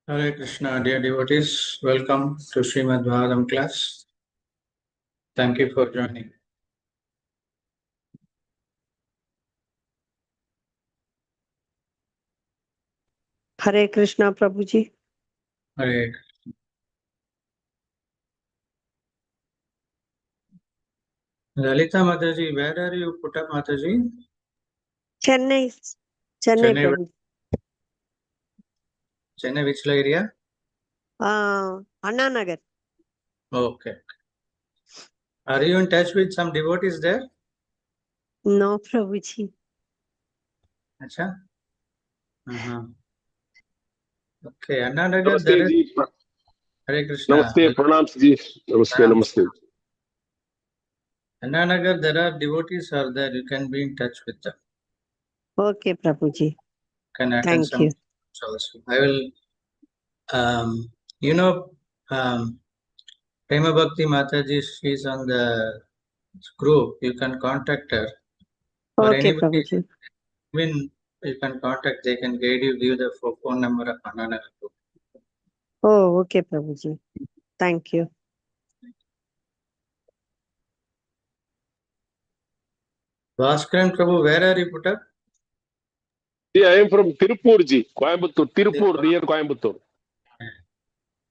Hare Krishna, dear devotees. Welcome to Srimad Bhagavatham class. Thank you for joining. Hare Krishna, Prabhuji. Hare Krishna. Lalita Mataji, where are you put up, Mataji? Chennai, Chennai, Prabhuji. Chennai, which area? Anna Nagar. Okay. Are you in touch with some devotees there? No, Prabhuji. Acha? Uh-huh. Okay, Anna Nagar, Namaste there is... ji. Hare Krishna. Namaste, pranam ji. Namaste, namaste. Anna Nagar, there are devotees are there. You can be in touch with them. Okay, Prabhuji. Can attend Thank some you. also. I will, Prema Bhakti Mataji, she's on the group. You can contact her. Or Okay, anybody, Prabhuji. even you can contact, they can guide you, give the phone number of Anana group. Oh, okay, Prabhuji. Thank you. Bhaskaran Prabhu, where are you put up? Yeah, I am from Tirupur ji, Coimbatore. Tirupur, near Coimbatore.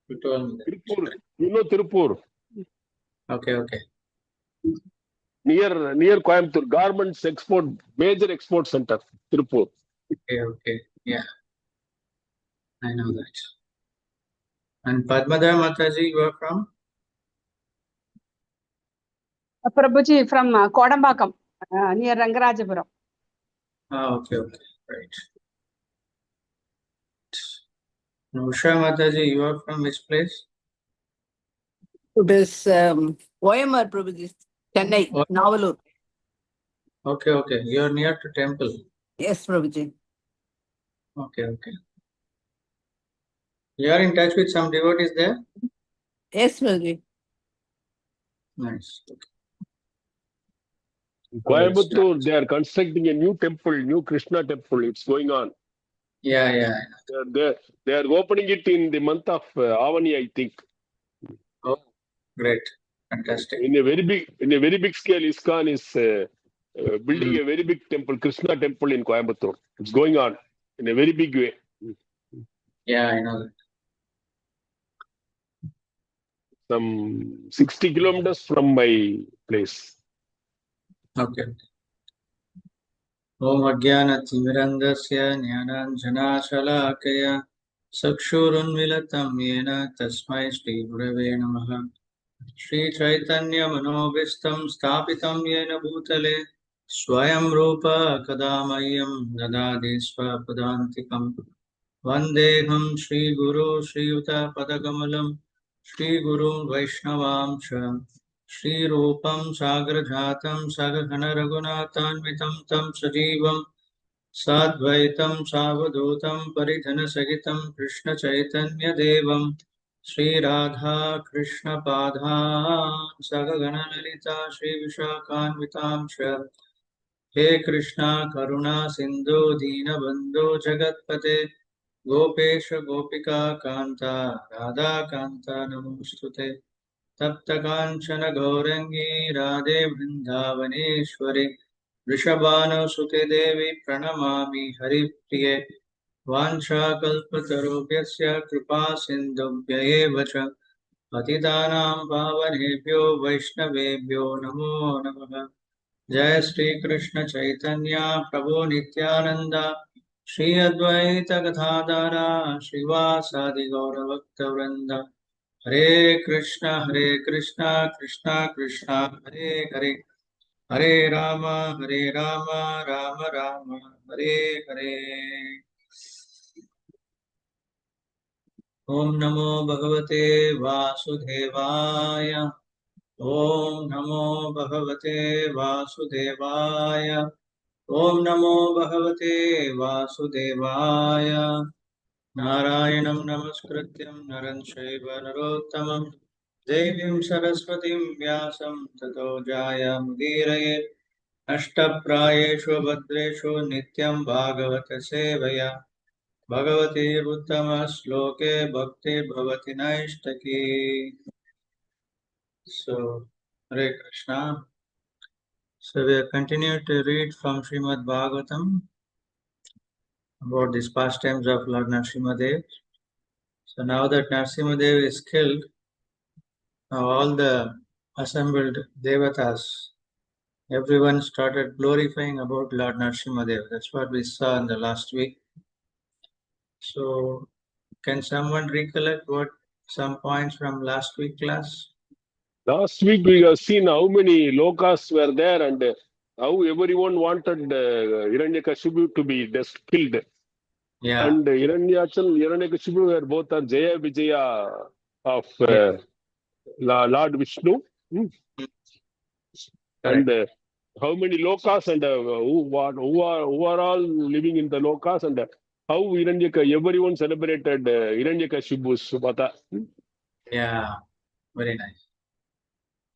You told me that. Tirupur, you know Tirupur, Okay. near Coimbatore. Garments export, major export center, Tirupur. Okay. Yeah, I know that. And Padmada Mataji, you are from? Prabhuji from Kodambakam, near Rangarajapuram. Okay. Right. Usha Mataji, you are from which place? It is OMR, Prabhuji, Chennai, Oh. Navalur. Okay. You are near to temple. Yes, Prabhuji. Okay. You are in touch with some devotees there? Yes, Prabhuji. Nice. Okay. Coimbatore, they are constructing a new temple, new Krishna temple. It's going on. Yeah. They are opening it in the month of Avani, I think. Oh, great. Fantastic. In a very big scale, ISKCON is building a very big temple, Krishna temple in Coimbatore. It's going on in a very big way. Yeah, I know that. Some 60 kilometers from my place. Okay. Om Ajnana-timirandasya Jnananjana-shalakaya Sakshurunmilatam Yena Tasmai Shri Gurave Namaha Shri Chaitanya Manobhistam Sthapitam Yena Bhutale Swayam Rupa Kadamayam Dadadi Swapadantikam Vandeham Shri Guru Shri Yuta Padakamalam Shri Guru Vaishnavam Shri Rupam Sagrajatam Sagaghana Raghunathanvitam Tam Sajivam Sadvaitam Savadutam Parijana Sagitam Krishna Chaitanya Devam Shri Radha Krishna Padhan Sagaghana Lalita Shri Vishakhanvitam He Krishna Karuna Sindhu Dina Bandhu Jagatpate Gopesha Gopika Kanta Radha Kanta Namostute Tapta Kanchana Gaurangi Radhe Vrindavaneshwari Vrishabhanu Sute Devi Pranamami Haripriye Vansha Kalpatarubhyasya Kripa Sindhubhya eva cha Patitanam Pavanebhyo Vaishnavebhyo Namo Namaha Jai Shri Krishna Chaitanya Prabhu Nityananda Shri Advaita Gadadhara Srivasadi Gaura Bhakta Vrinda Hare Krishna, Krishna Krishna, Hare Hare, Hare Rama, Rama Rama, Hare Hare. Om Namo Bhagavate Vasudevaya. Om Namo Bhagavate Vasudevaya. Om Namo Bhagavate Vasudevaya. Narayanam Namaskrityam Naran Shaiva Narottamam Devim Saraswatim Vyasam Tato Jaya Mudiraye Ashtaprayeshu Bhadreshu Nityam Bhagavata Sevaya Bhagavati Uttama Sloke Bhakti Bhavati Naishtaki. So, Hare Krishna. So, we have continued to read from Srimad Bhagavatam about these pastimes of Lord Nrsimhadev. So, now that Nrsimhadev is killed, now all the assembled devatas, everyone started glorifying about Lord Nrsimhadev. That's what we saw in the last week. So, can someone recollect what some points from last week class? Last week we have seen how many lokas were there and how everyone wanted Hiranyakashipu to be just killed. Yeah, And Hiranyakashipu were both are Jaya Vijaya of yeah, Lord Vishnu. Hmm. correct. And how many lokas and who are all living in the lokas and how everyone celebrated Hiranyakashipu's Vata. Yeah, very nice.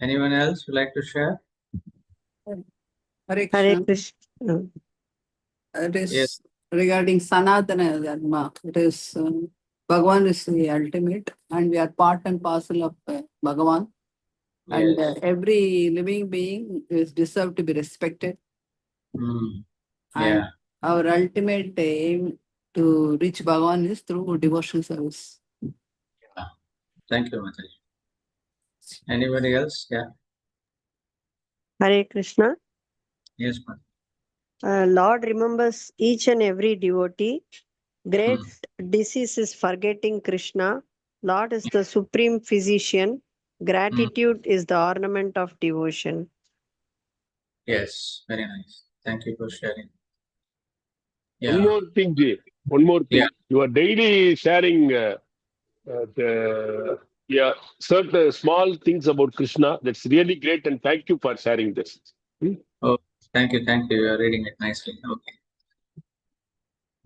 Anyone else would like to share? Hare Hare Krishna. Krishna. It is Yes. regarding Sanatana Dharma. It is Bhagavan is the ultimate, and we are part and parcel of Bhagavan. And Yes. every living being is deserved to be respected. Mm. And Yeah. our ultimate aim to reach Bhagavan is through devotional service. Thank you, Mataji. Anybody else? Yeah. Hare Krishna. Yes, ma'am. Lord remembers each and every devotee. Great disease is forgetting Krishna. Lord is the supreme physician. Gratitude is the ornament of devotion. Yes. Very nice. Thank you for sharing. One Yeah. more thing, Jay. One more thing. Yeah. You are daily sharing certain small things about Krishna. That's really great, and thank you for sharing this. Hmm? Oh, thank you. Thank you. You are reading it nicely. Okay.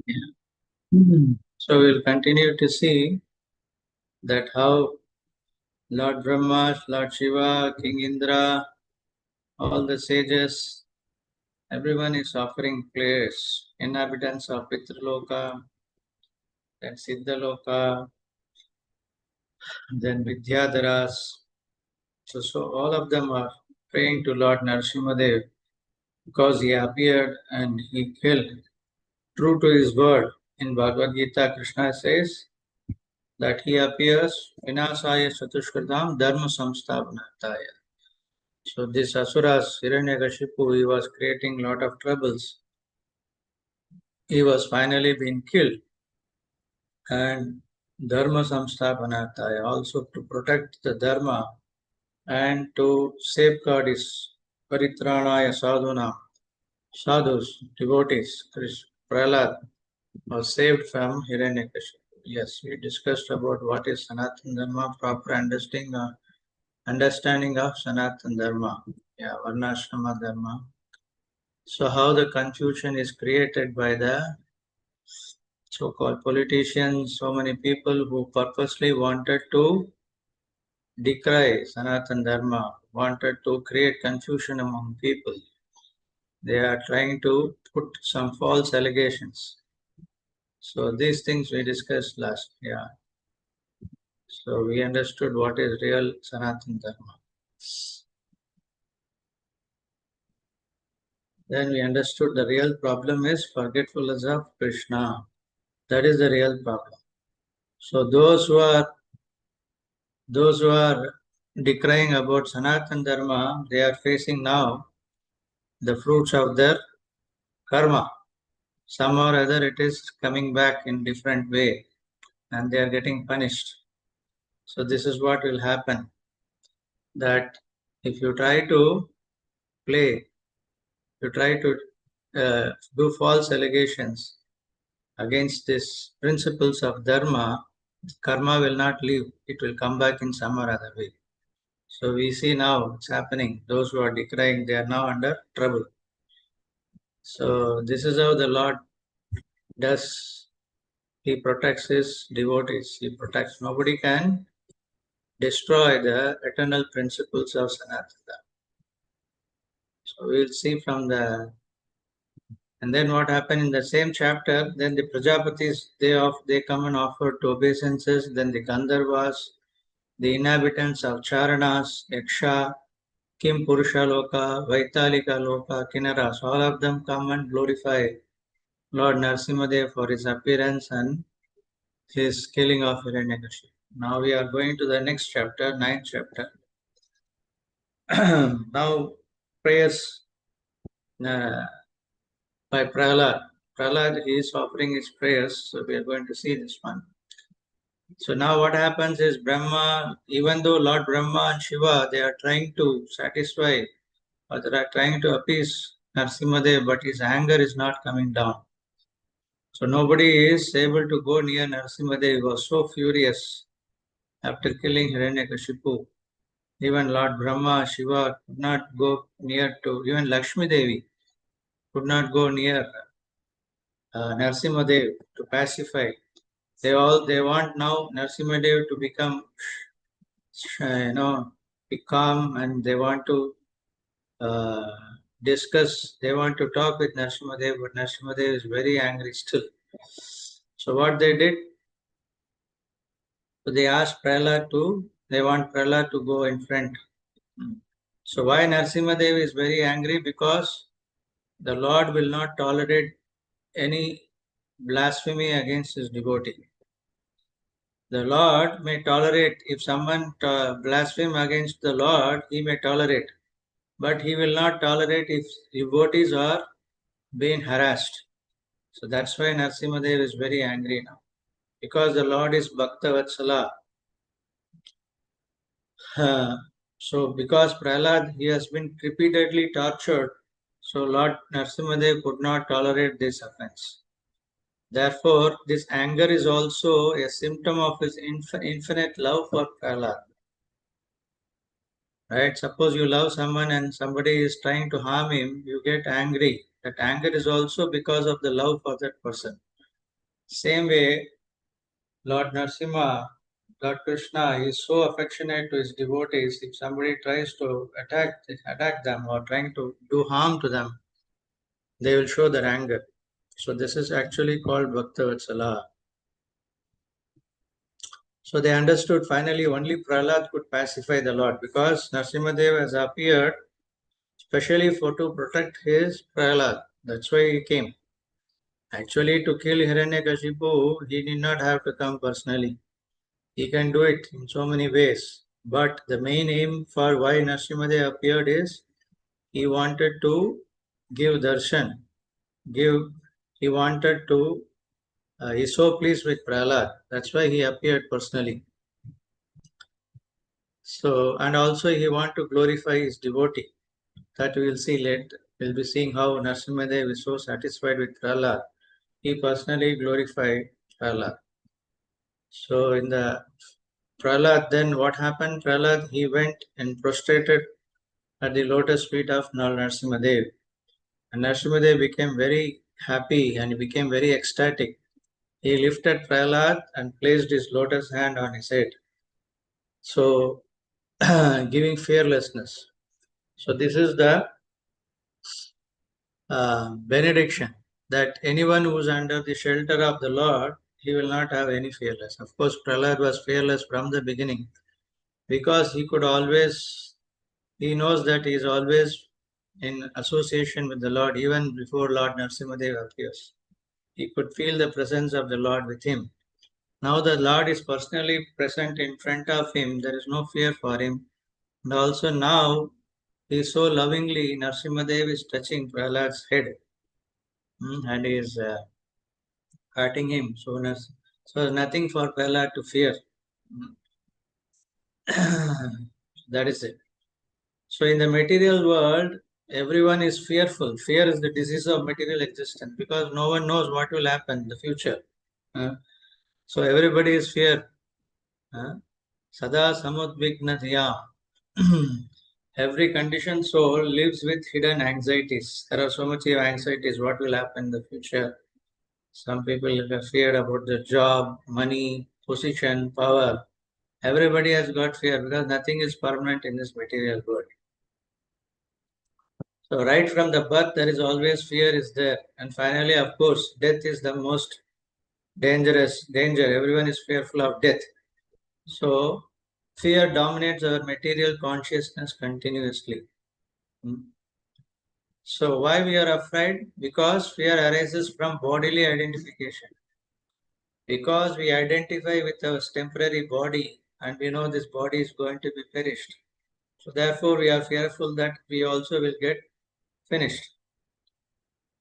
Yeah. So we'll continue to see that how Lord Brahma, Lord Shiva, King Indra, all the sages, everyone is offering prayers. Inhabitants of Pitraloka, then Siddhaloka, then Vidyadharas. So all of them are praying to Lord Nrsimhadev because he appeared and he killed. True to his word, in Bhagavad Gita, Krishna says that he appears Vinasaya Chatushkritam Dharma Samsthapanataya. So this Asuras, Hiranyakashipu, he was creating a lot of troubles. He was finally being killed. And Dharma Samsthapanataya, also to protect the Dharma and to safeguard his Paritranaya Sadhuna, sadhus, devotees. Prahlad was saved from Hiranyakashipu. Yes, we discussed about what is Sanatana Dharma, proper understanding of Sanatana Dharma. Yeah, Varnashrama Dharma. So how the confusion is created by the so-called politicians, so many people who purposely wanted to decry Sanatana Dharma, wanted to create confusion among people. They are trying to put some false allegations. So these things we discussed last, yeah. So we understood what is real Sanatana Dharma. Then we understood the real problem is forgetfulness of Krishna. That is the real problem. So those who are decrying about Sanatana Dharma, they are facing now the fruits of their karma. Somehow or other it is coming back in different way and they are getting punished. So this is what will happen, that if you try to play, you try to do false allegations against these principles of dharma, karma will not leave. It will come back in some or other way. So we see now it's happening. Those who are decrying, they are now under trouble. So this is how the Lord does. He protects his devotees. He protects. Nobody can destroy the eternal principles of Sanatana. So we'll see from the And then what happened in the same chapter, then the Prajapatis, they come and offer to obeisances, then the Gandharvas, the inhabitants of Charanas, Yaksha, Kim Purusha Loka, Vaitalika Loka, Kinnaras, all of them come and glorify Lord Narasimhadev for his appearance and his killing of Hiranyakashipu. Now we are going to the next chapter, 9th chapter. Now prayers by Prahlad. Prahlad is offering his prayers, so we are going to see this one. So now what happens is Brahma, even though Lord Brahma and Shiva, they are trying to satisfy or they are trying to appease Narasimhadev, but his anger is not coming down. So nobody is able to go near Narasimhadev. He was so furious after killing Hiranyakashipu. Even Lord Brahma, Shiva could not go near to, even Lakshmi Devi could not go near Narasimhadev to pacify. They want now Narasimhadev to become, be calm, and they want to discuss, they want to talk with Narasimhadev, but Narasimhadev is very angry still. So what they did, so they asked Prahlad they want Prahlad to go in front. So why Narasimhadev is very angry? Because the Lord will not tolerate any blasphemy against his devotee. The Lord may tolerate, if someone blaspheme against the Lord, he may tolerate. But he will not tolerate if devotees are being harassed. So that's why Narasimhadev is very angry now. Because the Lord is Bhakta Vatsala. So because Prahlad, he has been repeatedly tortured, so Lord Narasimhadev could not tolerate this offense. Therefore, this anger is also a symptom of his infinite love for Prahlad. Right? Suppose you love someone and somebody is trying to harm him, you get angry. That anger is also because of the love for that person. Same way, Lord Narasimha, Lord Krishna is so affectionate to his devotees. If somebody tries to attack them or trying to do harm to them, they will show their anger. So this is actually called Bhakta Vatsala. So they understood finally only Prahlad could pacify the Lord, because Narasimhadev has appeared especially to protect his Prahlad. That's why he came. Actually, to kill Hiranyakashipu, he did not have to come personally. He can do it in so many ways. But the main aim for why Narasimhadev appeared is he wanted to give darshan. He wanted to, he's so pleased with Prahlad. That's why he appeared personally. So, and also he wanted to glorify his devotee. That we will see later. We'll be seeing how Narasimhadev is so satisfied with Prahlad. He personally glorified Prahlad. So in the Prahlad, then what happened? Prahlad, he went and prostrated at the lotus feet of Narasimhadev. And Narasimhadev became very happy and he became very ecstatic. He lifted Prahlad and placed his lotus hand on his head. So, giving fearlessness. So this is the benediction, that anyone who is under the shelter of the Lord, he will not have any fearless. Of course, Prahlad was fearless from the beginning, because he knows that he is always in association with the Lord, even before Lord Narasimhadev appears. He could feel the presence of the Lord with him. Now the Lord is personally present in front of him, there is no fear for him. And also now, he is so lovingly, Narasimhadev is touching Prahlad's head. And he is hurting him. So nothing for Prahlad to fear. That is it. So in the material world, everyone is fearful. Fear is the disease of material existence, because no one knows what will happen in the future. So everybody is fear. Sada samudvignatya. Every conditioned soul lives with hidden anxieties. There are so much of anxieties. What will happen in the future? Some people are feared about the job, money, position, power. Everybody has got fear, because nothing is permanent in this material world. So right from the birth, there is always fear is there. And finally, of course, death is the most dangerous danger. Everyone is fearful of death. So fear dominates our material consciousness continuously. So why we are afraid? Because fear arises from bodily identification. Because we identify with our temporary body and we know this body is going to be perished. So therefore we are fearful that we also will get finished.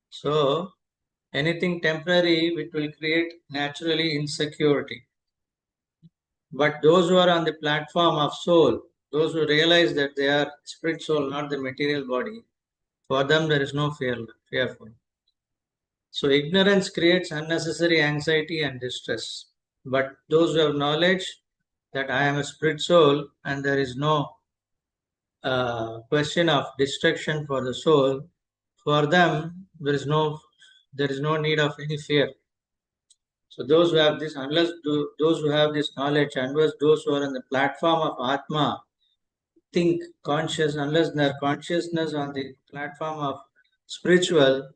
So anything temporary, it will create naturally insecurity. But those who are on the platform of soul, those who realize that they are spirit soul, not the material body, for them there is no fearful. So ignorance creates unnecessary anxiety and distress. But those who have knowledge that I am a spirit soul and there is no question of destruction for the soul, for them there is no need of any fear. So those who have this, those who have this knowledge, unless those who are on the platform of Atma think conscious, unless their consciousness on the platform of spiritual,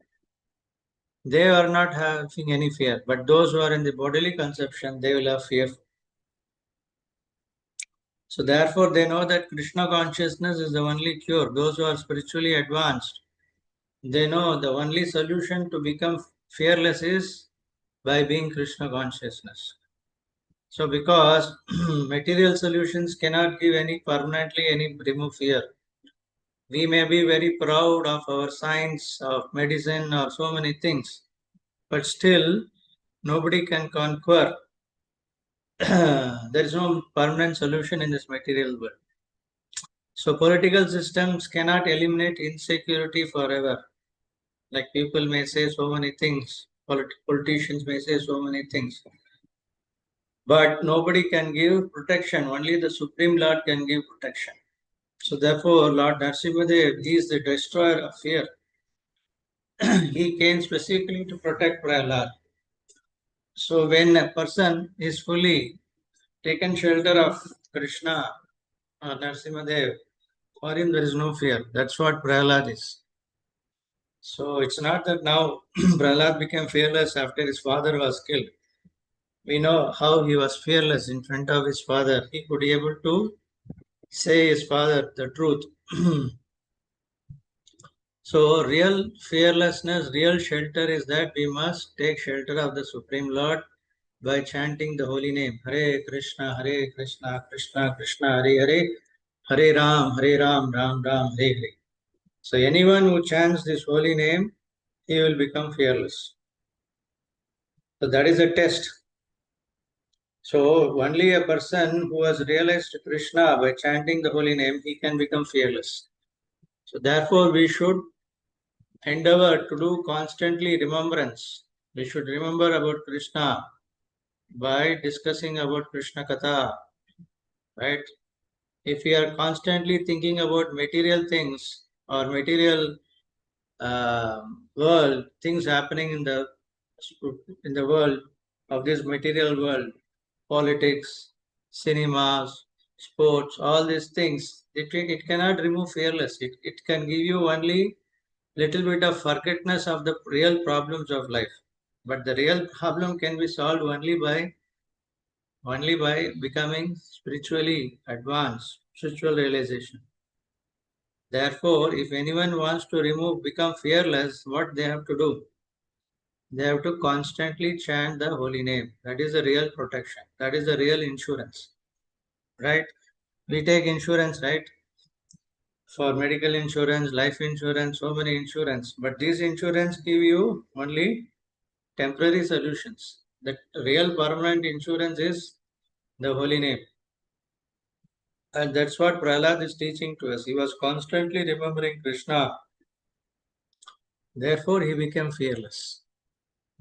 they are not having any fear. But those who are in the bodily conception, they will have fear. So therefore, they know that Krishna consciousness is the only cure. Those who are spiritually advanced, they know the only solution to become fearless is by being Krishna consciousness. So because material solutions cannot give any permanently any remove fear. We may be very proud of our science, of medicine, or so many things, but still nobody can conquer. There is no permanent solution in this material world. So political systems cannot eliminate insecurity forever. Like people may say so many things, politicians may say so many things, but nobody can give protection. Only the Supreme Lord can give protection. So therefore, Lord Narasimhadev, he is the destroyer of fear. He came specifically to protect Prahlad. So when a person is fully taken shelter of Krishna or Narasimhadev, for him there is no fear. That's what Prahlad is. So it's not that now Prahlad became fearless after his father was killed. We know how he was fearless in front of his father. He could be able to say his father the truth. So real fearlessness, real shelter is that we must take shelter of the Supreme Lord by chanting the holy name. Hare Krishna, Krishna Krishna, Hare Hare, Hare Ram, Ram Ram, Hare Hare. So anyone who chants this holy name, he will become fearless. So that is a test. So only a person who has realized Krishna by chanting the holy name, he can become fearless. So therefore we should endeavor to do constantly remembrance. We should remember about Krishna by discussing about Krishna Katha, right? If we are constantly thinking about material things or material world, things happening in the world of this material world, politics, cinemas, sports, all these things, it cannot remove fearless. It can give you only little bit of forgetfulness of the real problems of life. But the real problem can be solved only by becoming spiritually advanced, spiritual realization. Therefore, if anyone wants to become fearless, what they have to do? They have to constantly chant the holy name. That is the real protection. That is the real insurance. Right? We take insurance, right? For medical insurance, life insurance, so many insurance. But these insurance give you only temporary solutions. The real permanent insurance is the holy name. And that's what Prahlad is teaching to us. He was constantly remembering Krishna. Therefore, he became fearless.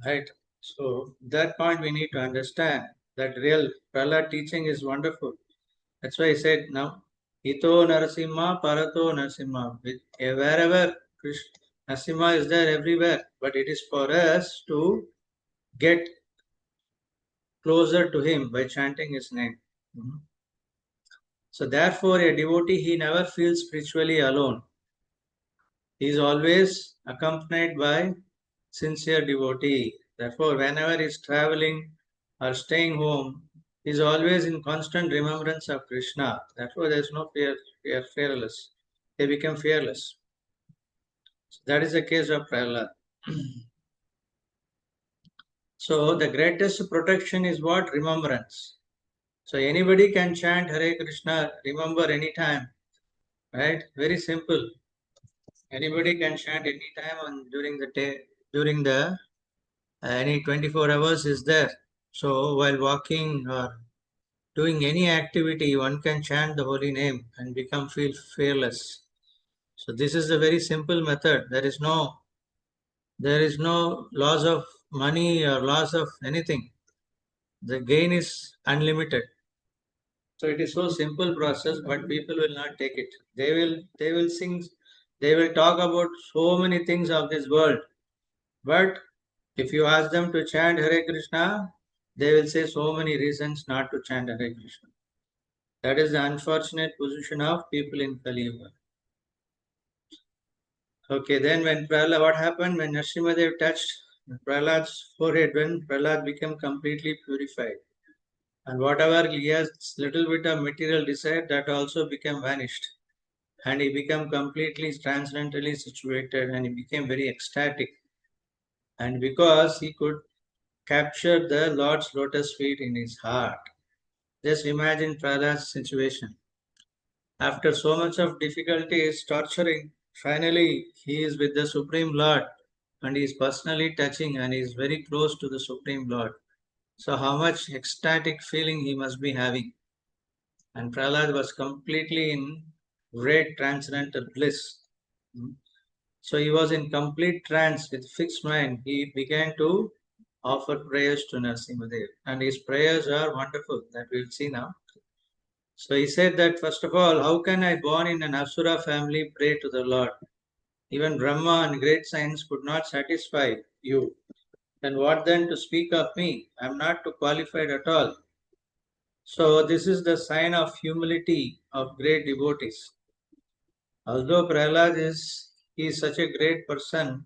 Right? So, that point we need to understand that real Prahlad teaching is wonderful. That's why he said now, Ito Narasimha, Parato Narasimha. Wherever Krishna, Narasimha is there everywhere. But it is for us to get closer to him by chanting his name. So therefore, a devotee, he never feels spiritually alone. He is always accompanied by sincere devotee. Therefore, whenever he is traveling or staying home, he is always in constant remembrance of Krishna. Therefore, there is no fear, fearless. They become fearless. So that is the case of Prahlad. So the greatest protection is what? Remembrance. So anybody can chant Hare Krishna, remember anytime, right? Very simple. Anybody can chant anytime on during the day, during the any 24 hours is there. So while walking or doing any activity, one can chant the holy name and become feel fearless. So this is a very simple method. There is no loss of money or loss of anything. The gain is unlimited. So it is so simple process, but people will not take it. They will sing, they will talk about so many things of this world. But if you ask them to chant Hare Krishna, they will say so many reasons not to chant Hare Krishna. That is the unfortunate position of people in Kali Yuga. Okay, then when Prahlad, what happened when Nrsimhadev touched Prahlad's forehead, when Prahlad became completely purified, and whatever he has little bit of material desire, that also became vanished, and he became completely transcendentally situated, and he became very ecstatic, and because he could capture the Lord's lotus feet in his heart. Just imagine Prahlad's situation. After so much of difficulties, torturing, finally he is with the Supreme Lord and he is personally touching and he is very close to the Supreme Lord. So how much ecstatic feeling he must be having. And Prahlad was completely in great transcendental bliss. So he was in complete trance with fixed mind. He began to offer prayers to Nrsimhadev. And his prayers are wonderful, that we'll see now. So he said that first of all, how can I born in an Asura family pray to the Lord? Even Brahma and great science could not satisfy you. Then what then to speak of me? I am not too qualified at all. So this is the sign of humility of great devotees. Although Prahlad he is such a great person,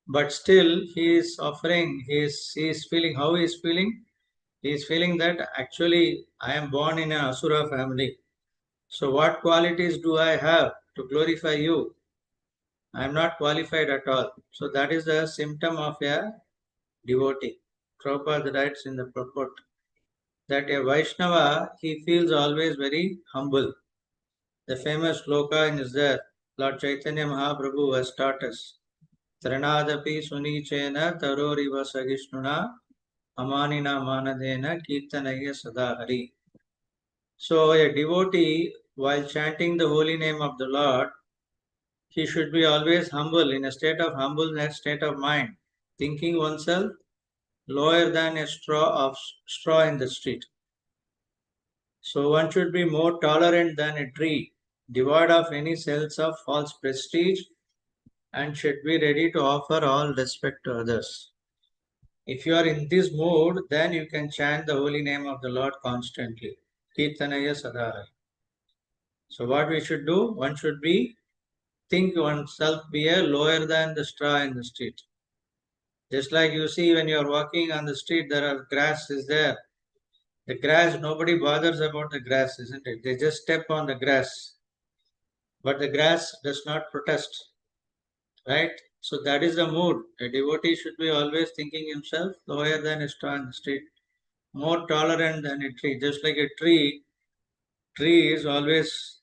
but still he is offering, he is feeling, how he is feeling? He is feeling that actually I am born in an Asura family. So what qualities do I have to glorify you? I am not qualified at all. So that is the symptom of a devotee. Prabhupada writes in the purport that a Vaishnava, he feels always very humble. The famous sloka is there. Lord Chaitanya Mahaprabhu has taught us. Tranadapi sunichena taroriva sagishnuna amanina manadena kirtanaya sadahari. So a devotee, while chanting the holy name of the Lord, he should be always humble, in a state of humbleness, state of mind, thinking oneself lower than a straw in the street. So one should be more tolerant than a tree, devoid of any sense of false prestige, and should be ready to offer all respect to others. If you are in this mood, then you can chant the holy name of the Lord constantly. Kirtanaya Sadara. So what we should do? One should be think oneself be a lower than the straw in the street. Just like you see when you are walking on the street, there are grass is there. The grass, nobody bothers about the grass, isn't it? They just step on the grass. But the grass does not protest, right? So that is the mood. A devotee should be always thinking himself lower than a straw in the street, more tolerant than a tree. Just like a tree is always,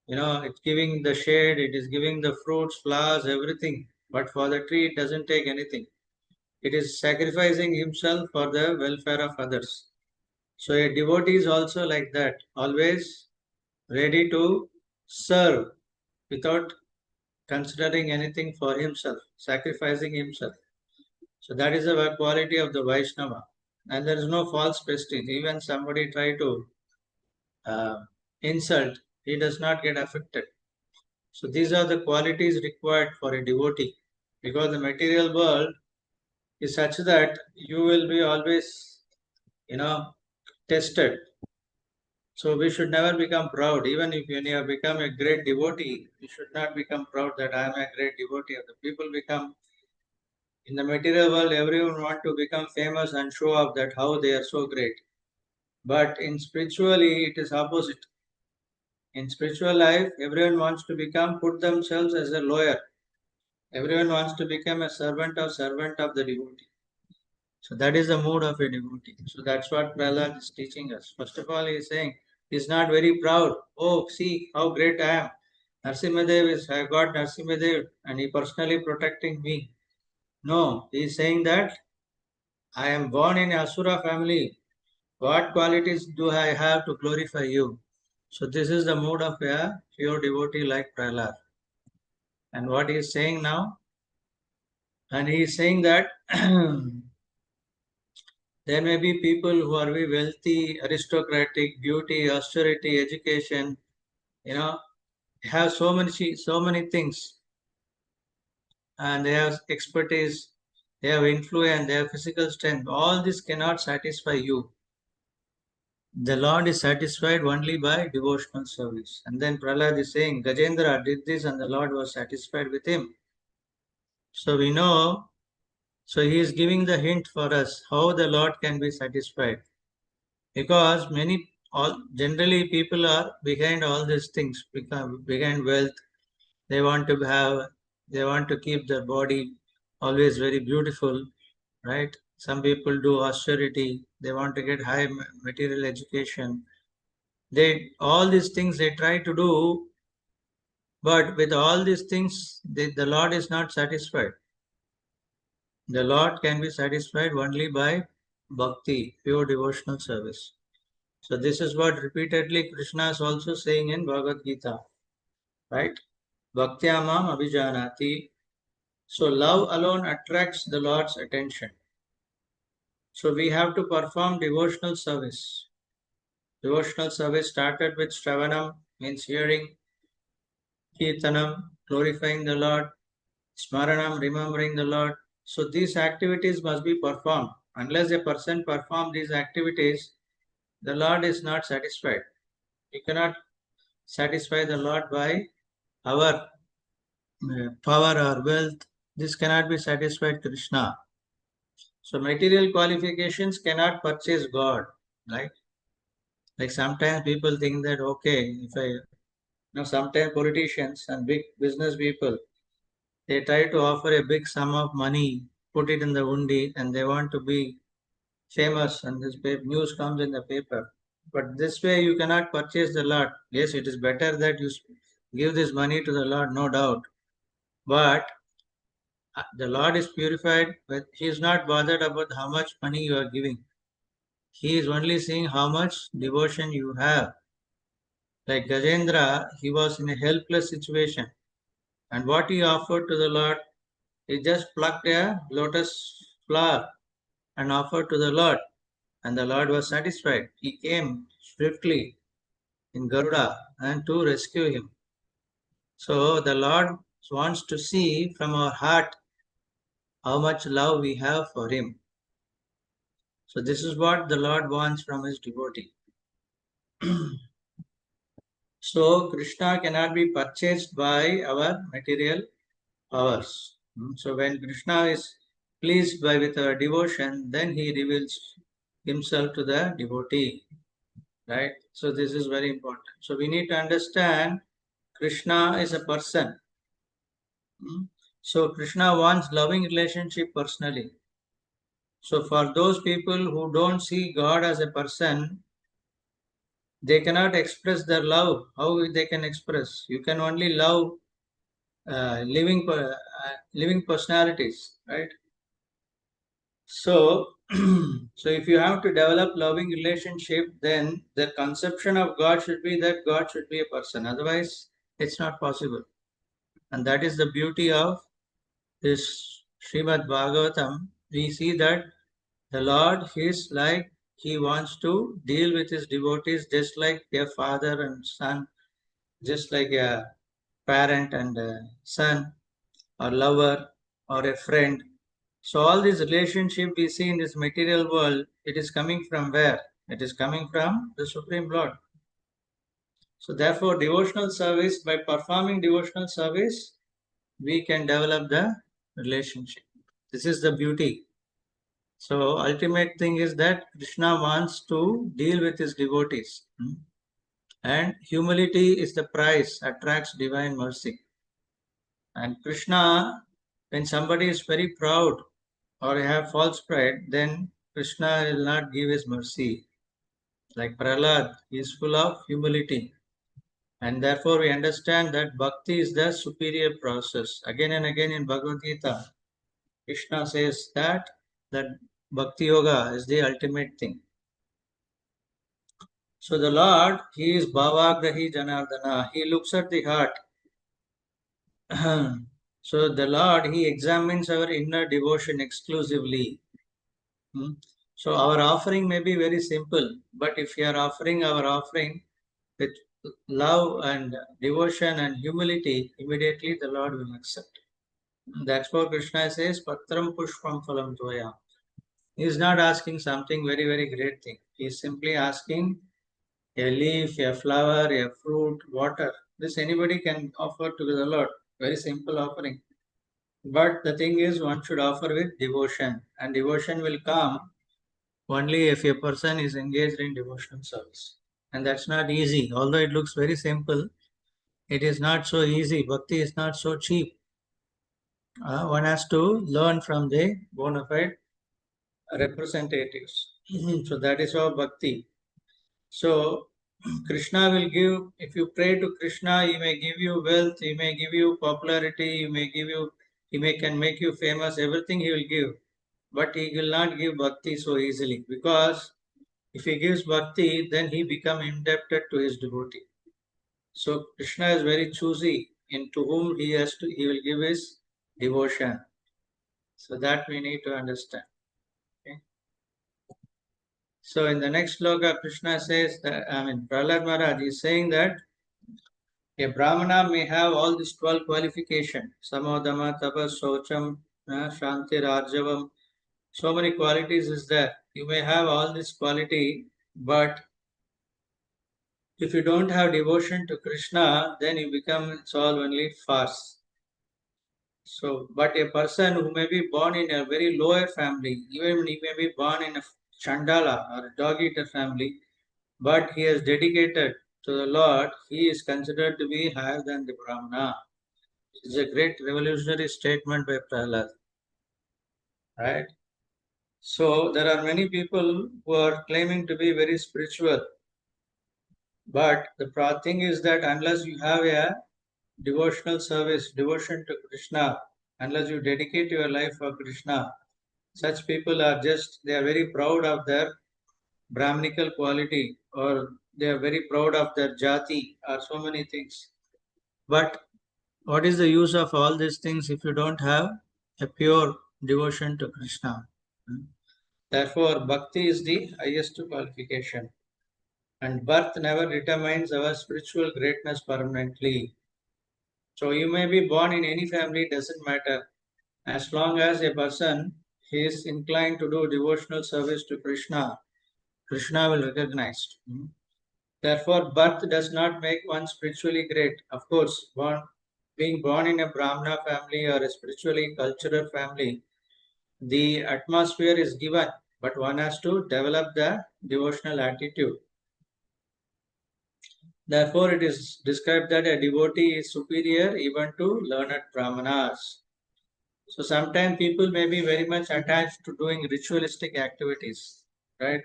it's giving the shade, it is giving the fruits, flowers, everything. But for the tree, it doesn't take anything. It is sacrificing himself for the welfare of others. So a devotee is also like that, always ready to serve without considering anything for himself, sacrificing himself. So that is the quality of the Vaishnava. And there is no false prestige. Even somebody try to uh, insult, he does not get affected. So these are the qualities required for a devotee. Because the material world is such that you will be always, tested. So we should never become proud. Even if you have become a great devotee, you should not become proud that I am a great devotee. The people become, in the material world, everyone want to become famous and show off that how they are so great. But in spiritually, it is opposite. In spiritual life, everyone wants to put themselves as a lawyer. Everyone wants to become a servant of the devotee. So that is the mood of a devotee. So that's what Prahlad is teaching us. First of all, he is saying he's not very proud. Oh, see how great I am. I got Narsimhadev and he personally protecting me. No, he is saying that I am born in Asura family. What qualities do I have to glorify you? So this is the mood of a pure devotee like Prahlad. And what he is saying now? And he is saying that there may be people who are very wealthy, aristocratic, beauty, austerity, education, have so many things, and they have expertise, they have influence, they have physical strength. All this cannot satisfy you. The Lord is satisfied only by devotional service. And then Prahlad is saying, Gajendra did this and the Lord was satisfied with him. So we know, so he is giving the hint for us how the Lord can be satisfied. Because generally people are behind all these things, behind wealth. They want to keep their body always very beautiful, right? Some people do austerity. They want to get high material education. All these things they try to do, but with all these things, the Lord is not satisfied. The Lord can be satisfied only by bhakti, pure devotional service. So this is what repeatedly Krishna is also saying in Bhagavad Gita, right? Bhaktyamam abhijanati. So love alone attracts the Lord's attention. So we have to perform devotional service. Devotional service started with Shravanam, means hearing, Kirtanam, glorifying the Lord, Smaranam, remembering the Lord. So these activities must be performed. Unless a person performs these activities, the Lord is not satisfied. You cannot satisfy the Lord by our power or wealth. This cannot be satisfied Krishna. So material qualifications cannot purchase God, right? Like sometimes people think that okay, sometimes politicians and big business people, they try to offer a big sum of money, put it in the undi, and they want to be famous, and this news comes in the paper. But this way you cannot purchase the Lord. Yes, it is better that you give this money to the Lord, no doubt. But the Lord is purified, but He is not bothered about how much money you are giving. He is only seeing how much devotion you have. Like Gajendra, he was in a helpless situation. And what he offered to the Lord, he just plucked a lotus flower and offered to the Lord. And the Lord was satisfied. He came swiftly in Garuda and to rescue him. So the Lord wants to see from our heart how much love we have for him. So this is what the Lord wants from his devotee. So Krishna cannot be purchased by our material powers. So when Krishna is pleased with our devotion, then he reveals himself to the devotee. Right? So this is very important. So we need to understand Krishna is a person. So Krishna wants loving relationship personally. So for those people who don't see God as a person, they cannot express their love. How they can express? You can only love living personalities, right? So, so if you have to develop loving relationship, then the conception of God should be that God should be a person. Otherwise, it's not possible. And that is the beauty of this Srimad Bhagavatam. We see that the Lord is like He wants to deal with His devotees just like a father and son, just like a parent and a son, or lover, or a friend. So all this relationship we see in this material world, it is coming from where? It is coming from the Supreme Lord. So therefore, devotional service, by performing devotional service, we can develop the relationship. This is the beauty. So ultimate thing is that Krishna wants to deal with his devotees. And humility is the price, attracts divine mercy. And Krishna, when somebody is very proud or have false pride, then Krishna will not give his mercy. Like Prahlad, he is full of humility. And therefore we understand that bhakti is the superior process. Again and again in Bhagavad Gita, Krishna says that bhakti yoga is the ultimate thing. So the Lord, he is Bhavagrahi Janardana. He looks at the heart. So the Lord, he examines our inner devotion exclusively. So our offering may be very simple, but if we are offering our offering with love and devotion and humility, immediately the Lord will accept. That's what Krishna says, Patram Pushpam Phalam Toya. He is not asking something very, very great thing. He is simply asking a leaf, a flower, a fruit, water. This anybody can offer to the Lord. Very simple offering. But the thing is, one should offer with devotion, and devotion will come only if a person is engaged in devotional service. And that's not easy. Although it looks very simple, it is not so easy. Bhakti is not so cheap. One has to learn from the bona fide representatives. So that is our bhakti. So Krishna will give, if you pray to Krishna, he may give you wealth, he may give you popularity, can make you famous, everything he will give. But he will not give bhakti so easily, because if he gives bhakti, then he become indebted to his devotee. So Krishna is very choosy in to whom he will give his devotion. So that we need to understand. Okay? So in the next sloka, Krishna says that, Prahlad Maharaj is saying that a Brahmana may have all these 12 qualifications. Samodama, Tapas, Socham, Shanti, Arjavam. So many qualities is there. You may have all this quality, but if you don't have devotion to Krishna, then you become, it's all only farce. So, but a person who may be born in a very lower family, even he may be born in a Chandala or a dog eater family, but he is dedicated to the Lord, he is considered to be higher than the Brahmana. It's a great revolutionary statement by Prahlad. Right? So there are many people who are claiming to be very spiritual. But the thing is that unless you have a devotional service, devotion to Krishna, unless you dedicate your life for Krishna, such people are they are very proud of their Brahminical quality, or they are very proud of their jati, or so many things. But what is the use of all these things if you don't have a pure devotion to Krishna? Therefore, bhakti is the highest qualification. And birth never determines our spiritual greatness permanently. So you may be born in any family, doesn't matter. As long as a person is inclined to do devotional service to Krishna, Krishna will recognize. Therefore, birth does not make one spiritually great. Of course, being born in a Brahmana family or a spiritually cultural family, the atmosphere is given, but one has to develop the devotional attitude. Therefore, it is described that a devotee is superior even to learned brahmanas. So sometimes people may be very much attached to doing ritualistic activities, right?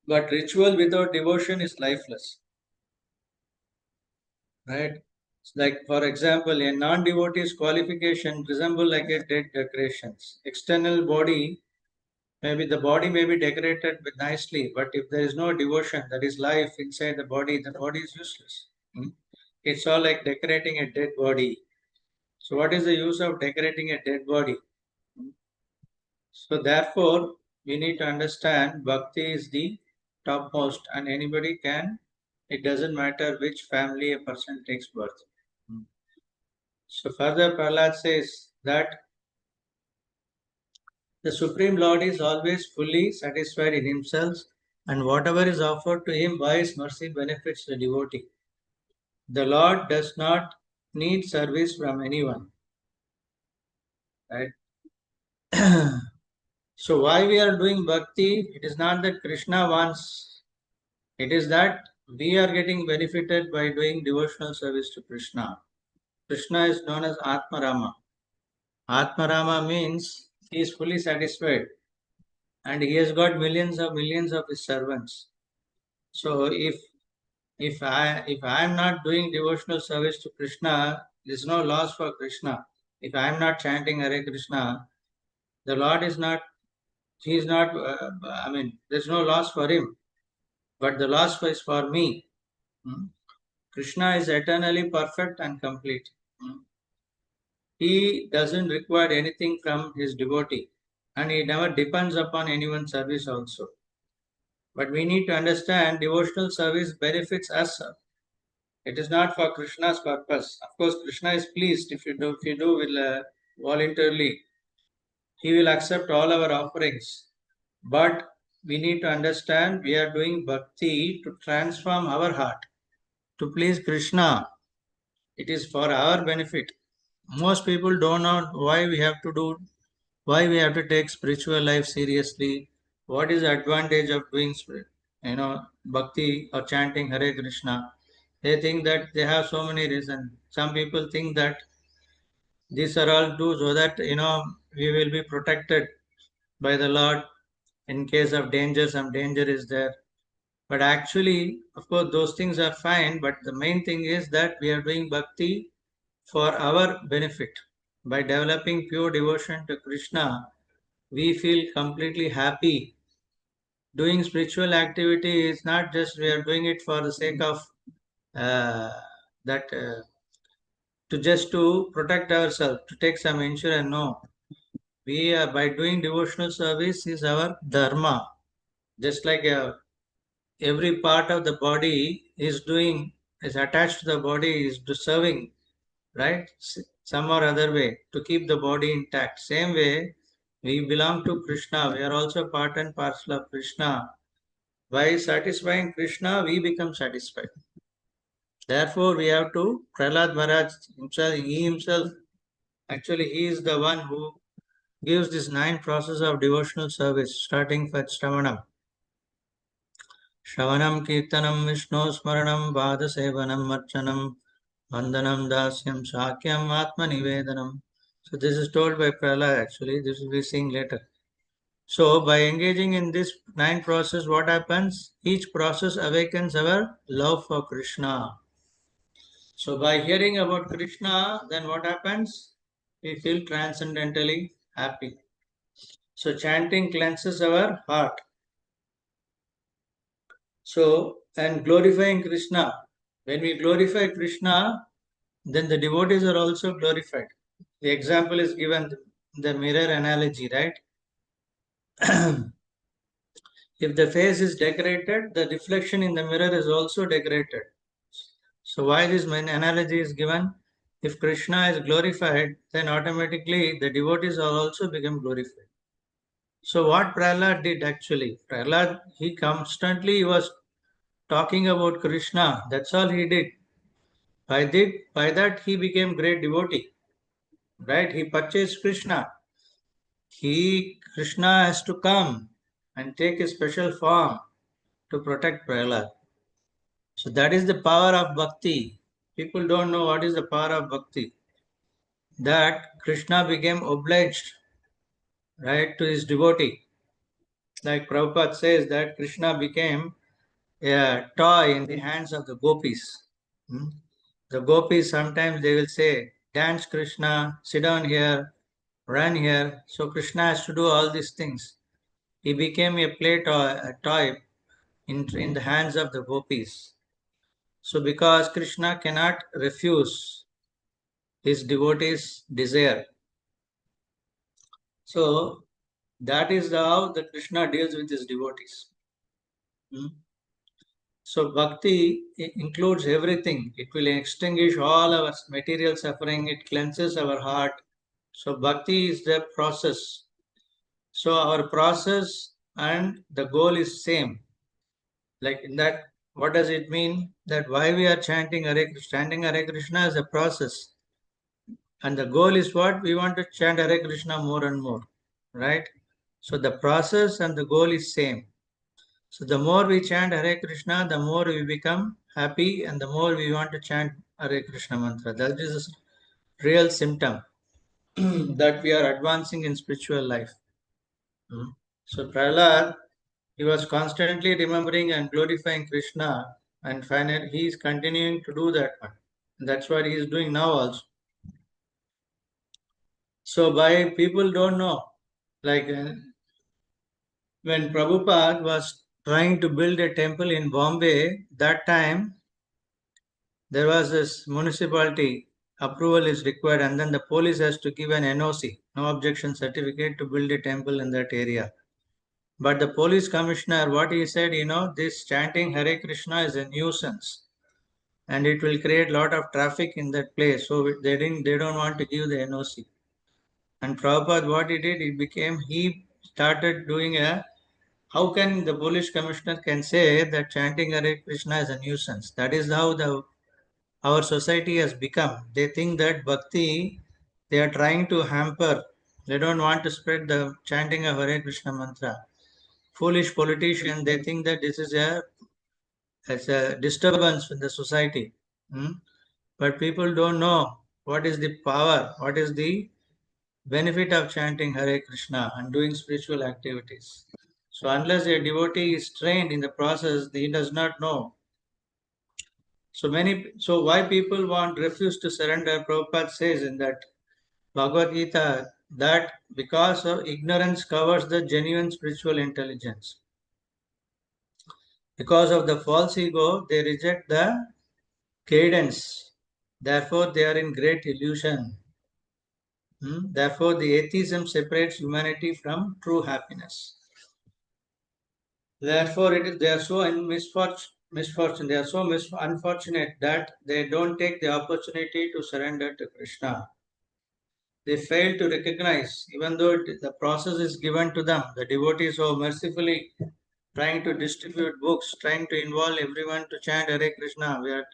But ritual without devotion is lifeless, right? Like, for example, a non-devotee's qualification resemble like a dead decorations. External body, maybe the body may be decorated with nicely, but if there is no devotion, that is life inside the body is useless. It's all like decorating a dead body. So what is the use of decorating a dead body? So therefore, we need to understand bhakti is the topmost, and anybody can, it doesn't matter which family a person takes birth. So further Prahlad says that the Supreme Lord is always fully satisfied in himself and whatever is offered to him by his mercy benefits the devotee. The Lord does not need service from anyone. Right? So why we are doing bhakti? It is not that Krishna wants, it is that we are getting benefited by doing devotional service to Krishna. Krishna is known as Atmarama. Atmarama means he is fully satisfied and he has got millions of his servants. So if I am not doing devotional service to Krishna, there is no loss for Krishna. If I am not chanting Hare Krishna, the Lord is not, he is not, there is no loss for him, but the loss is for me. Krishna is eternally perfect and complete. He doesn't require anything from his devotee, and he never depends upon anyone's service also. But we need to understand devotional service benefits us. It is not for Krishna's purpose. Of course, Krishna is pleased if you do will voluntarily. He will accept all our offerings. But we need to understand we are doing bhakti to transform our heart, to please Krishna. It is for our benefit. Most people don't know why we have to take spiritual life seriously. What is the advantage of doing bhakti or chanting Hare Krishna? They think that they have so many reasons. Some people think that these are all do so that we will be protected by the Lord in case of danger. Some danger is there, but actually, of course, those things are fine. But the main thing is that we are doing bhakti for our benefit. By developing pure devotion to Krishna, we feel completely happy. Doing spiritual activity is not just we are doing it for the sake of that to protect ourselves, to take some insurance. No, we are by doing devotional service is our dharma. Just like every part of the body is attached to the body is to serving, right? Some or other way to keep the body intact. Same way, we belong to Krishna. We are also part and parcel of Krishna. By satisfying Krishna, we become satisfied. Therefore, we have to, Prahlad Maharaj himself, actually, he is the one who gives this 9 process of devotional service, starting with Shravanam. Shravanam, Kirtanam, Vishnu, Smaranam, Vada Sevanam, Marchanam, Vandanam, Dasyam, Shakyam, Atma Nivedanam. So this is told by Prahlad actually, this will be seen later. So by engaging in this 9 process, what happens? Each process awakens our love for Krishna. So by hearing about Krishna, then what happens? We feel transcendentally happy. So chanting cleanses our heart. So, and glorifying Krishna. When we glorify Krishna, then the devotees are also glorified. The example is given, the mirror analogy, right? If the face is decorated, the reflection in the mirror is also decorated. So why this analogy is given? If Krishna is glorified, then automatically the devotees are also become glorified. So what Prahlad did actually, he constantly was talking about Krishna. That's all he did. By that he became great devotee. Right? He purchased Krishna. Krishna has to come and take a special form to protect Prahlad. So that is the power of bhakti. People don't know what is the power of bhakti. That Krishna became obliged, right, to his devotee. Like Prabhupada says that Krishna became a toy in the hands of the gopis. The gopis sometimes they will say, dance Krishna, sit down here, run here. So Krishna has to do all these things. He became a toy in the hands of the gopis. So because Krishna cannot refuse his devotees' desire. So that is how the Krishna deals with his devotees. So bhakti includes everything. It will extinguish all our material suffering. It cleanses our heart. So bhakti is the process. So our process and the goal is same. Like in that, what does it mean? That why we are chanting Hare Krishna? Chanting Hare Krishna is a process. And the goal is what? We want to chant Hare Krishna more and more. Right? So the process and the goal is same. So the more we chant Hare Krishna, the more we become happy and the more we want to chant Hare Krishna mantra. That is a real symptom that we are advancing in spiritual life. So Prahlad, he was constantly remembering and glorifying Krishna, and finally he is continuing to do that one. That's what he is doing now also. So by people don't know, like when Prabhupada was trying to build a temple in Bombay, that time there was this municipality approval is required, and then the police has to give an NOC, no objection certificate, to build a temple in that area. But the police commissioner, what he said, this chanting Hare Krishna is a nuisance and it will create a lot of traffic in that place. So they don't want to give the NOC. And Prabhupada, what he did, he started doing how can the police commissioner can say that chanting Hare Krishna is a nuisance? That is how our society has become. They think that bhakti, they are trying to hamper. They don't want to spread the chanting of Hare Krishna mantra. Foolish politicians, they think that this is a disturbance in the society. But people don't know what is the power, what is the benefit of chanting Hare Krishna and doing spiritual activities. So unless a devotee is trained in the process, he does not know. So why people refuse to surrender? Prabhupada says in that Bhagavad Gita that because of ignorance covers the genuine spiritual intelligence. Because of the false ego, they reject the guidance. Therefore, they are in great illusion. Therefore, the atheism separates humanity from true happiness. Therefore, they are so in misfortune. They are so unfortunate that they don't take the opportunity to surrender to Krishna. They fail to recognize, even though the process is given to them. The devotees so mercifully trying to distribute books, trying to involve everyone to chant Hare Krishna. We are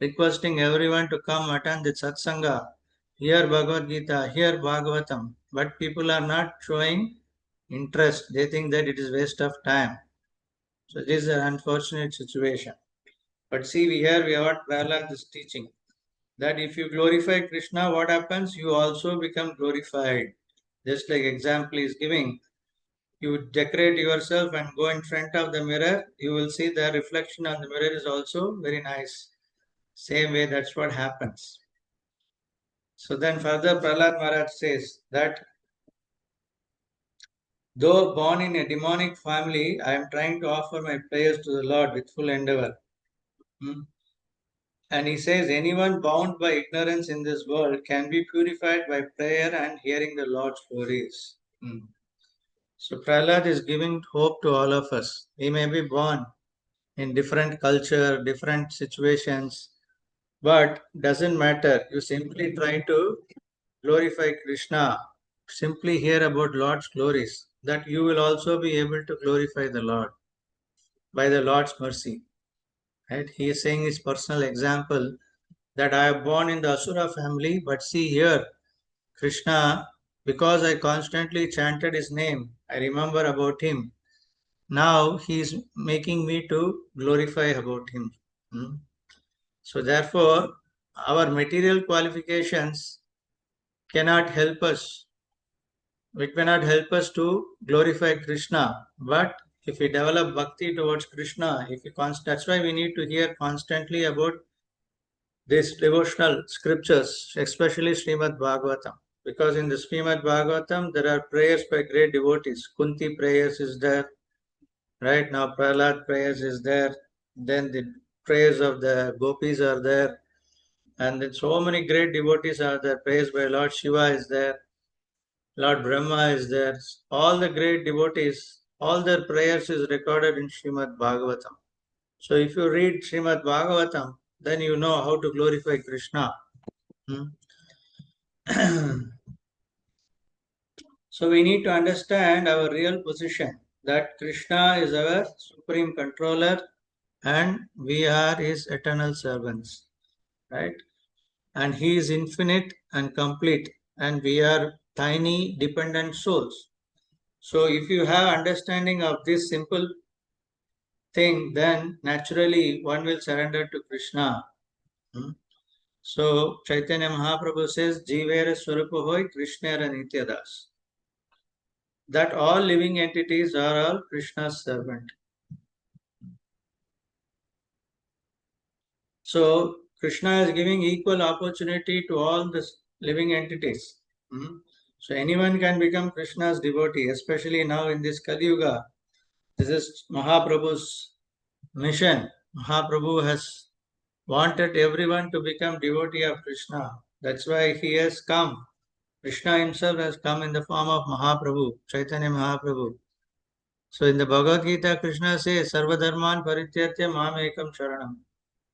requesting everyone to come attend the satsanga, hear Bhagavad Gita, hear Bhagavatham. But people are not showing interest. They think that it is waste of time. So this is an unfortunate situation. But see, we have what Prahlad is teaching. That if you glorify Krishna, what happens? You also become glorified. Just like example is giving. You decorate yourself and go in front of the mirror, you will see the reflection on the mirror is also very nice. Same way, that's what happens. So then further Prahlad Maharaj says that though born in a demonic family, I am trying to offer my prayers to the Lord with full endeavor. And he says, anyone bound by ignorance in this world can be purified by prayer and hearing the Lord's glories. So Prahlad is giving hope to all of us. We may be born in different culture, different situations, but doesn't matter. You simply try to glorify Krishna. Simply hear about Lord's glories, that you will also be able to glorify the Lord by the Lord's mercy. Right? He is saying his personal example that I am born in the Asura family, but see here, Krishna, because I constantly chanted his name, I remember about him. Now he is making me to glorify about him. So therefore, our material qualifications cannot help us. It cannot help us to glorify Krishna. But if we develop bhakti towards Krishna, that's why we need to hear constantly about these devotional scriptures, especially Srimad Bhagavatam. Because in the Srimad Bhagavatam, there are prayers by great devotees. Kunti prayers is there. Right now, Prahlad prayers is there. Then the prayers of the gopis are there. And then so many great devotees are there. Prayers by Lord Shiva is there. Lord Brahma is there. All the great devotees, all their prayers is recorded in Srimad Bhagavatam. So if you read Srimad Bhagavatam, then you know how to glorify Krishna. So we need to understand our real position, that Krishna is our supreme controller and we are his eternal servants, right? And he is infinite and complete, and we are tiny dependent souls. So if you have understanding of this simple thing, then naturally one will surrender to Krishna. Hmm? So Chaitanya Mahaprabhu says, Jivera Swarupa Hoy Krishnera Nityadas. That all living entities are all Krishna's servant. So Krishna is giving equal opportunity to all the living entities. Hmm? So anyone can become Krishna's devotee, especially now in this Kali Yuga. This is Mahaprabhu's mission. Mahaprabhu has wanted everyone to become devotee of Krishna. That's why he has come. Krishna himself has come in the form of Mahaprabhu, Chaitanya Mahaprabhu. So in the Bhagavad Gita, Krishna says, Sarva Dharman Parityatya Mam Ekam Sharanam.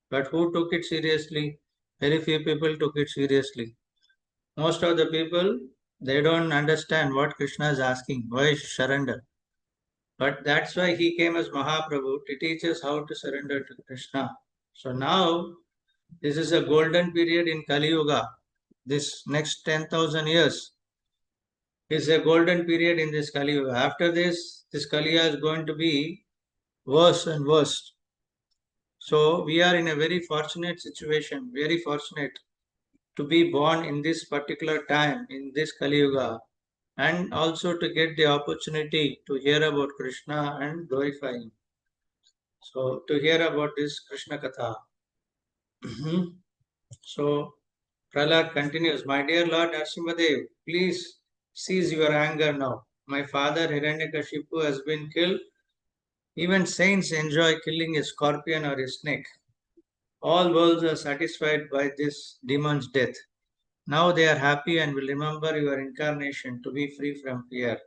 But who took it seriously? Very few people took it seriously. Most of the people, they don't understand what Krishna is asking. Why surrender? But that's why he came as Mahaprabhu to teach us how to surrender to Krishna. So now, this is a golden period in Kali Yuga. This next 10,000 years is a golden period in this Kali Yuga. After this Kali Yuga is going to be worse and worse. So we are in a very fortunate situation, very fortunate to be born in this particular time, in this Kali Yuga, and also to get the opportunity to hear about Krishna and glorify Him. So to hear about this Krishna Katha. So Prahlad continues, My dear Lord Narasimhadev, please cease your anger now. My father Hiranyakashipu has been killed. Even saints enjoy killing a scorpion or a snake. All worlds are satisfied by this demon's death. Now they are happy and will remember your incarnation to be free from fear.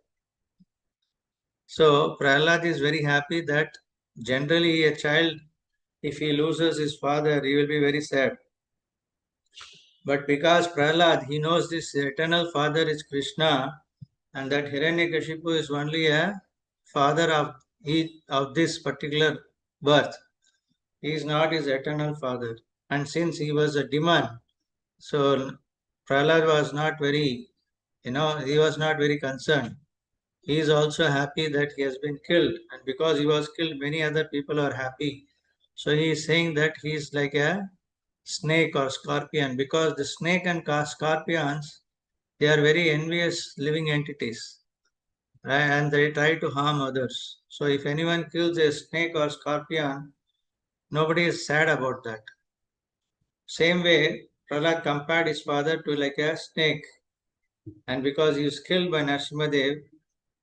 So Prahlad is very happy that generally a child, if he loses his father, he will be very sad. But because Prahlad, he knows this eternal father is Krishna, and that Hiranyakashipu is only a father of this particular birth. He is not his eternal father. And since he was a demon, so Prahlad was not very, he was not very concerned. He is also happy that he has been killed. And because he was killed, many other people are happy. So he is saying that he is like a snake or scorpion, because the snake and scorpions, they are very envious living entities, right? And they try to harm others. So if anyone kills a snake or scorpion, nobody is sad about that. Same way, Prahlad compared his father to like a snake, and because he is killed by Narasimhadev,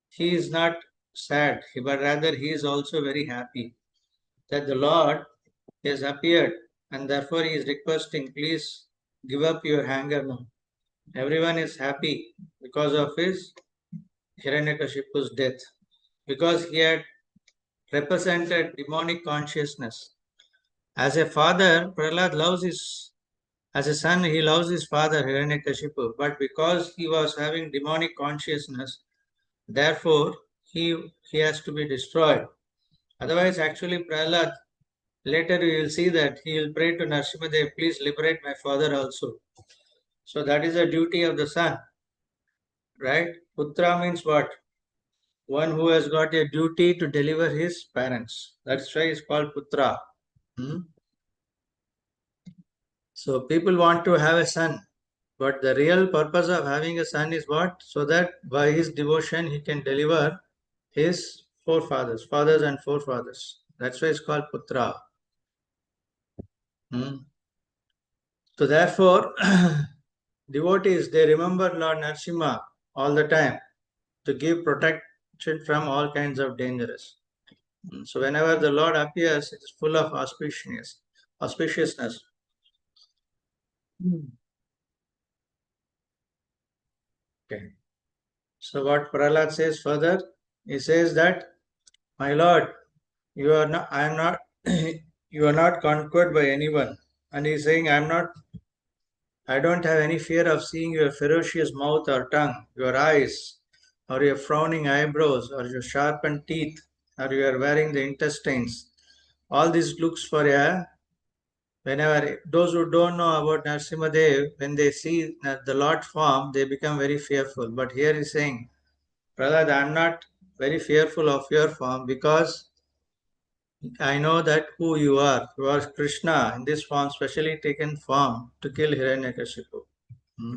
he is not sad, but rather he is also very happy that the Lord has appeared, and therefore he is requesting, please give up your anger now. Everyone is happy because of his Hiranyakashipu's death, because he had represented demonic consciousness. As a father, Prahlad loves as a son, he loves his father Hiranyakashipu, but because he was having demonic consciousness, therefore he has to be destroyed. Otherwise, actually, Prahlad, later we will see that he will pray to Narasimhadev, please liberate my father also. So that is the duty of the son, right? Putra means what? One who has got a duty to deliver his parents. That's why it's called Putra. So people want to have a son, but the real purpose of having a son is what? So that by his devotion he can deliver his fathers and forefathers. That's why it's called Putra. So therefore, devotees, they remember Lord Narasimha all the time to give protection from all kinds of dangers. So whenever the Lord appears, it is full of auspiciousness. Okay. So what Prahlad says further, he says that, my Lord, you are not, I am not, you are not conquered by anyone. And he is saying, I don't have any fear of seeing your ferocious mouth or tongue, your eyes, or your frowning eyebrows, or your sharpened teeth, or you are wearing the intestines, all this looks for a, whenever those who don't know about Narasimhadev, when they see the Lord form, they become very fearful. But here he's saying, Prahlad, I'm not very fearful of your form because I know that who you are. You are Krishna in this form, specially taken form to kill Hiranyakashipu. Hmm.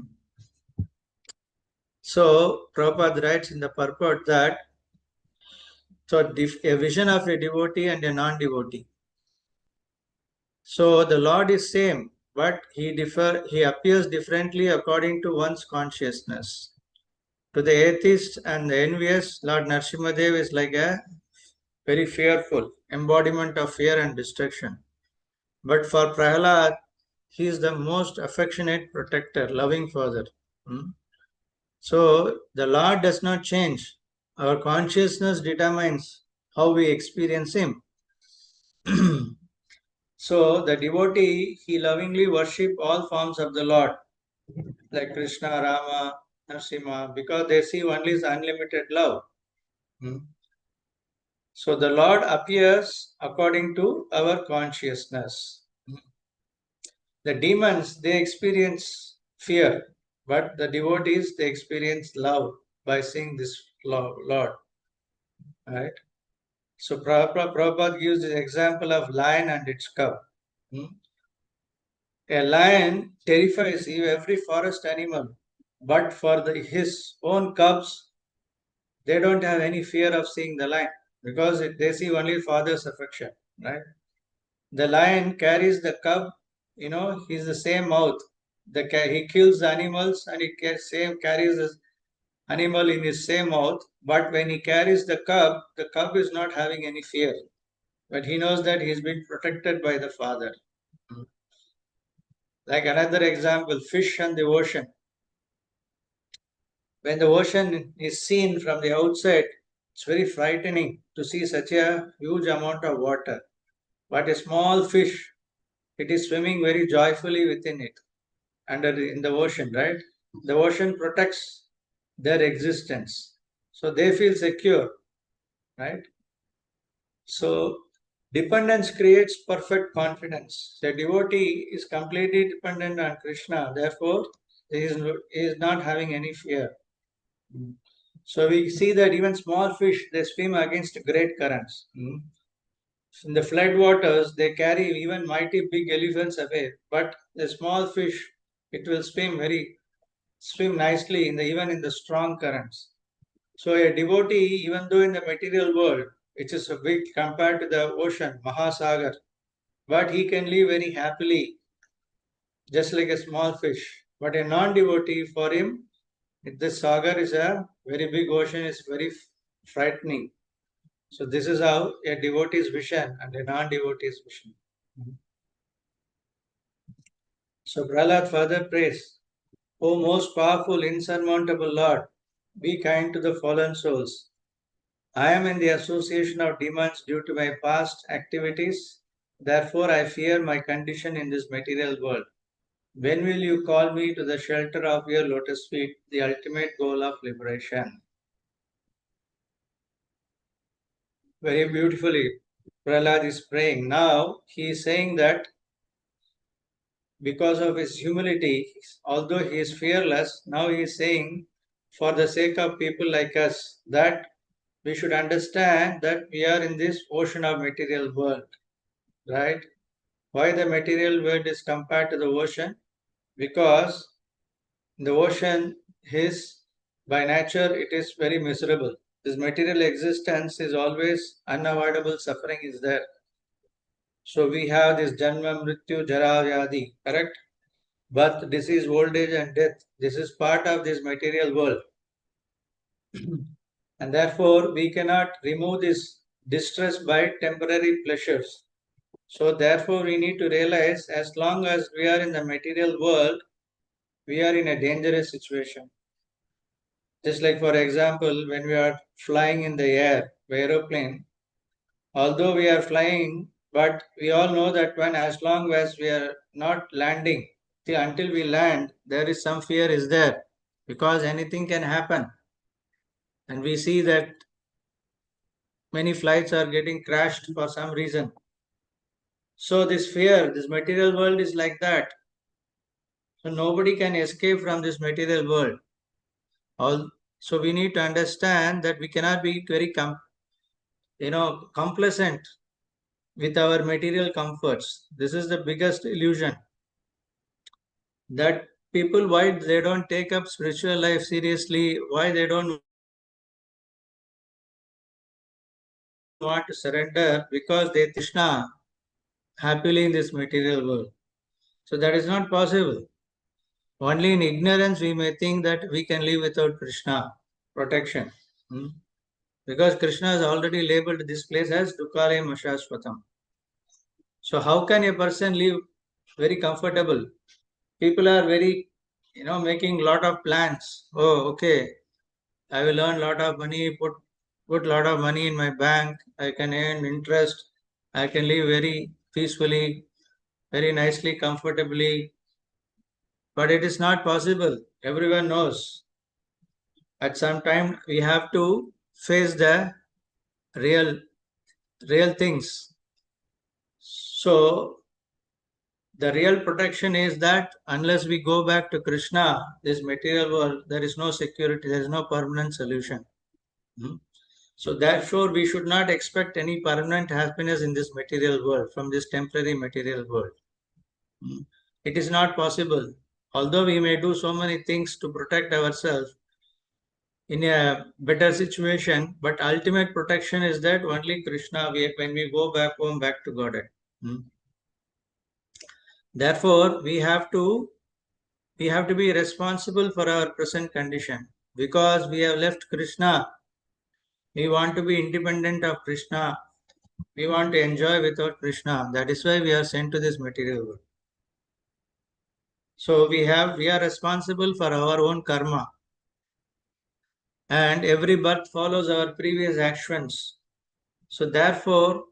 So Prabhupada writes in the purport that a vision of a devotee and a non-devotee. So the Lord is same, but he appears differently according to one's consciousness. To the atheist and the envious, Lord Narasimhadev is like a very fearful embodiment of fear and destruction. But for Prahlad, he is the most affectionate protector, loving father. Hmm? So the Lord does not change. Our consciousness determines how we experience him. So the devotee, he lovingly worship all forms of the Lord, like Krishna, Rama, Narasimha, because they see only his unlimited love. Hmm. So the Lord appears according to our consciousness. The demons, they experience fear, but the devotees, they experience love by seeing this Lord. Right? So Prabhupada gives the example of lion and its cub. Hmm? A lion terrifies every forest animal, but for his own cubs, they don't have any fear of seeing the lion because they see only father's affection. Right? The lion carries the cub, he's the same mouth. He kills the animals and he carries the animal in his same mouth. But when he carries the cub is not having any fear. But he knows that he's been protected by the father. Like another example, fish and the ocean. When the ocean is seen from the outside, it's very frightening to see such a huge amount of water. But a small fish, it is swimming very joyfully within it, in the ocean, right? The ocean protects their existence. So they feel secure, right? So dependence creates perfect confidence. The devotee is completely dependent on Krishna, therefore, he is not having any fear. So we see that even small fish, they swim against great currents. In the flood waters, they carry even mighty big elephants away. But the small fish, it will swim nicely even in the strong currents. So a devotee, even though in the material world, which is a big compared to the ocean, Mahasagar, but he can live very happily, just like a small fish. But a non-devotee, for him, this sagar is a very big ocean, is very frightening. So this is how a devotee's vision and a non-devotee's vision. So Prahlad further prays, O most powerful, insurmountable Lord, be kind to the fallen souls. I am in the association of demons due to my past activities. Therefore, I fear my condition in this material world. When will you call me to the shelter of your lotus feet, the ultimate goal of liberation? Very beautifully, Prahlad is praying. Now, he is saying that because of his humility, although he is fearless, now he is saying, for the sake of people like us, that we should understand that we are in this ocean of material world, right? Why the material world is compared to the ocean? Because the ocean is, by nature, it is very miserable. This material existence is always unavoidable suffering is there. So we have this Janma, Mrityu, Jara, Vyadi, correct? Birth, disease, old age and death. This is part of this material world. And therefore, we cannot remove this distress by temporary pleasures. So therefore, we need to realize as long as we are in the material world, we are in a dangerous situation. Just like, for example, when we are flying in the air by aeroplane, although we are flying, but we all know that as long as we are not landing, until we land, there is some fear is there because anything can happen. And we see that many flights are getting crashed for some reason. So this fear, this material world is like that. So nobody can escape from this material world. So we need to understand that we cannot be very complacent with our material comforts. This is the biggest illusion, that people, why they don't take up spiritual life seriously, why they don't want to surrender, because they Krishna happily in this material world. So that is not possible. Only in ignorance we may think that we can live without Krishna protection. Because Krishna has already labeled this place as Dukale Mashashvatam. So how can a person live very comfortable? People are very, making lot of plans. Oh, okay, I will earn lot of money, put lot of money in my bank, I can earn interest, I can live very peacefully, very nicely, comfortably. But it is not possible. Everyone knows. At some time we have to face the real real things. So the real protection is that unless we go back to Krishna, this material world, there is no security, there is no permanent solution. So therefore, we should not expect any permanent happiness in this material world, from this temporary material world. It is not possible. Although we may do so many things to protect ourselves in a better situation, but ultimate protection is that only Krishna, when we go back home, back to Godhead. Therefore, we have to be responsible for our present condition, because we have left Krishna. We want to be independent of Krishna. We want to enjoy without Krishna. That is why we are sent to this material world. So we are responsible for our own karma, and every birth follows our previous actions. So therefore,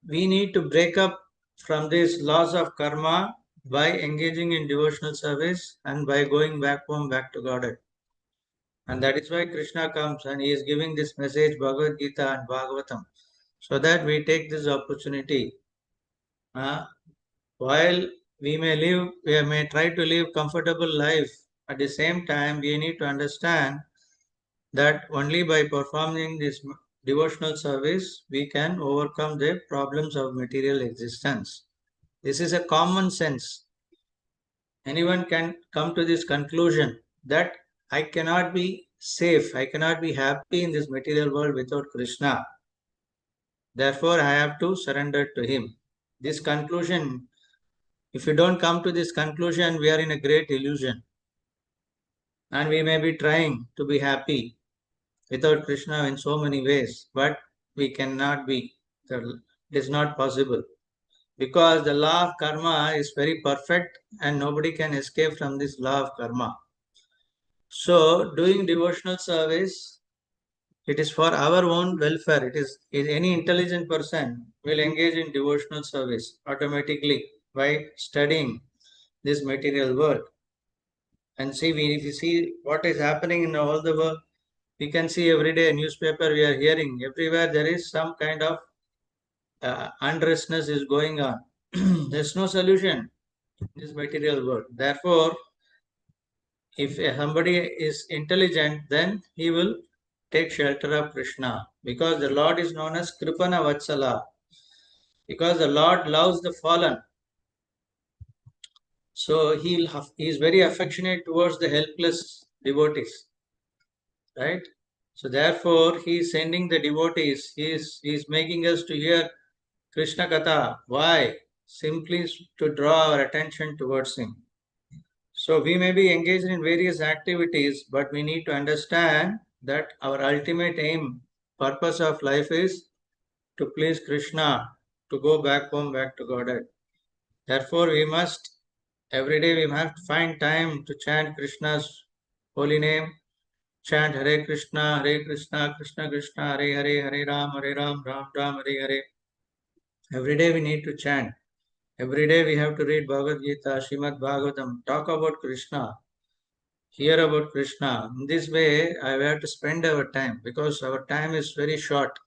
we need to break up from these laws of karma by engaging in devotional service and by going back home, back to Godhead. And that is why Krishna comes and he is giving this message, Bhagavad Gita and Bhagavatam, so that we take this opportunity. While we may try to live comfortable life, at the same time we need to understand that only by performing this devotional service we can overcome the problems of material existence. This is a common sense. Anyone can come to this conclusion that I cannot be safe, I cannot be happy in this material world without Krishna. Therefore, I have to surrender to him. This conclusion, if you don't come to this conclusion, we are in a great illusion. And we may be trying to be happy without Krishna in so many ways, but we cannot be. It is not possible. Because the law of karma is very perfect and nobody can escape from this law of karma. So, doing devotional service, it is for our own welfare. It is any intelligent person will engage in devotional service automatically by studying this material world. And see, if you see what is happening in all the world, we can see every day a newspaper we are hearing. Everywhere there is some kind of unrestness is going on. There's no solution in this material world. Therefore, if somebody is intelligent, then he will take shelter of Krishna, because the Lord is known as Kripana Vatsala, because the Lord loves the fallen. So he is very affectionate towards the helpless devotees, right? So therefore, he is sending the devotees. He is making us to hear Krishna Katha. Why? Simply to draw our attention towards him. So we may be engaged in various activities, but we need to understand that our ultimate aim, purpose of life is to please Krishna, to go back home, back to Godhead. Therefore, we must, every day we have to find time to chant Krishna's holy name, chant Hare Krishna, Krishna Krishna, Hare Hare, Hare Ram, Ram Ram, Hare Hare. Every day we need to chant. Every day we have to read Bhagavad Gita, Srimad Bhagavatam, talk about Krishna, hear about Krishna. In this way, I have to spend our time, because our time is very short.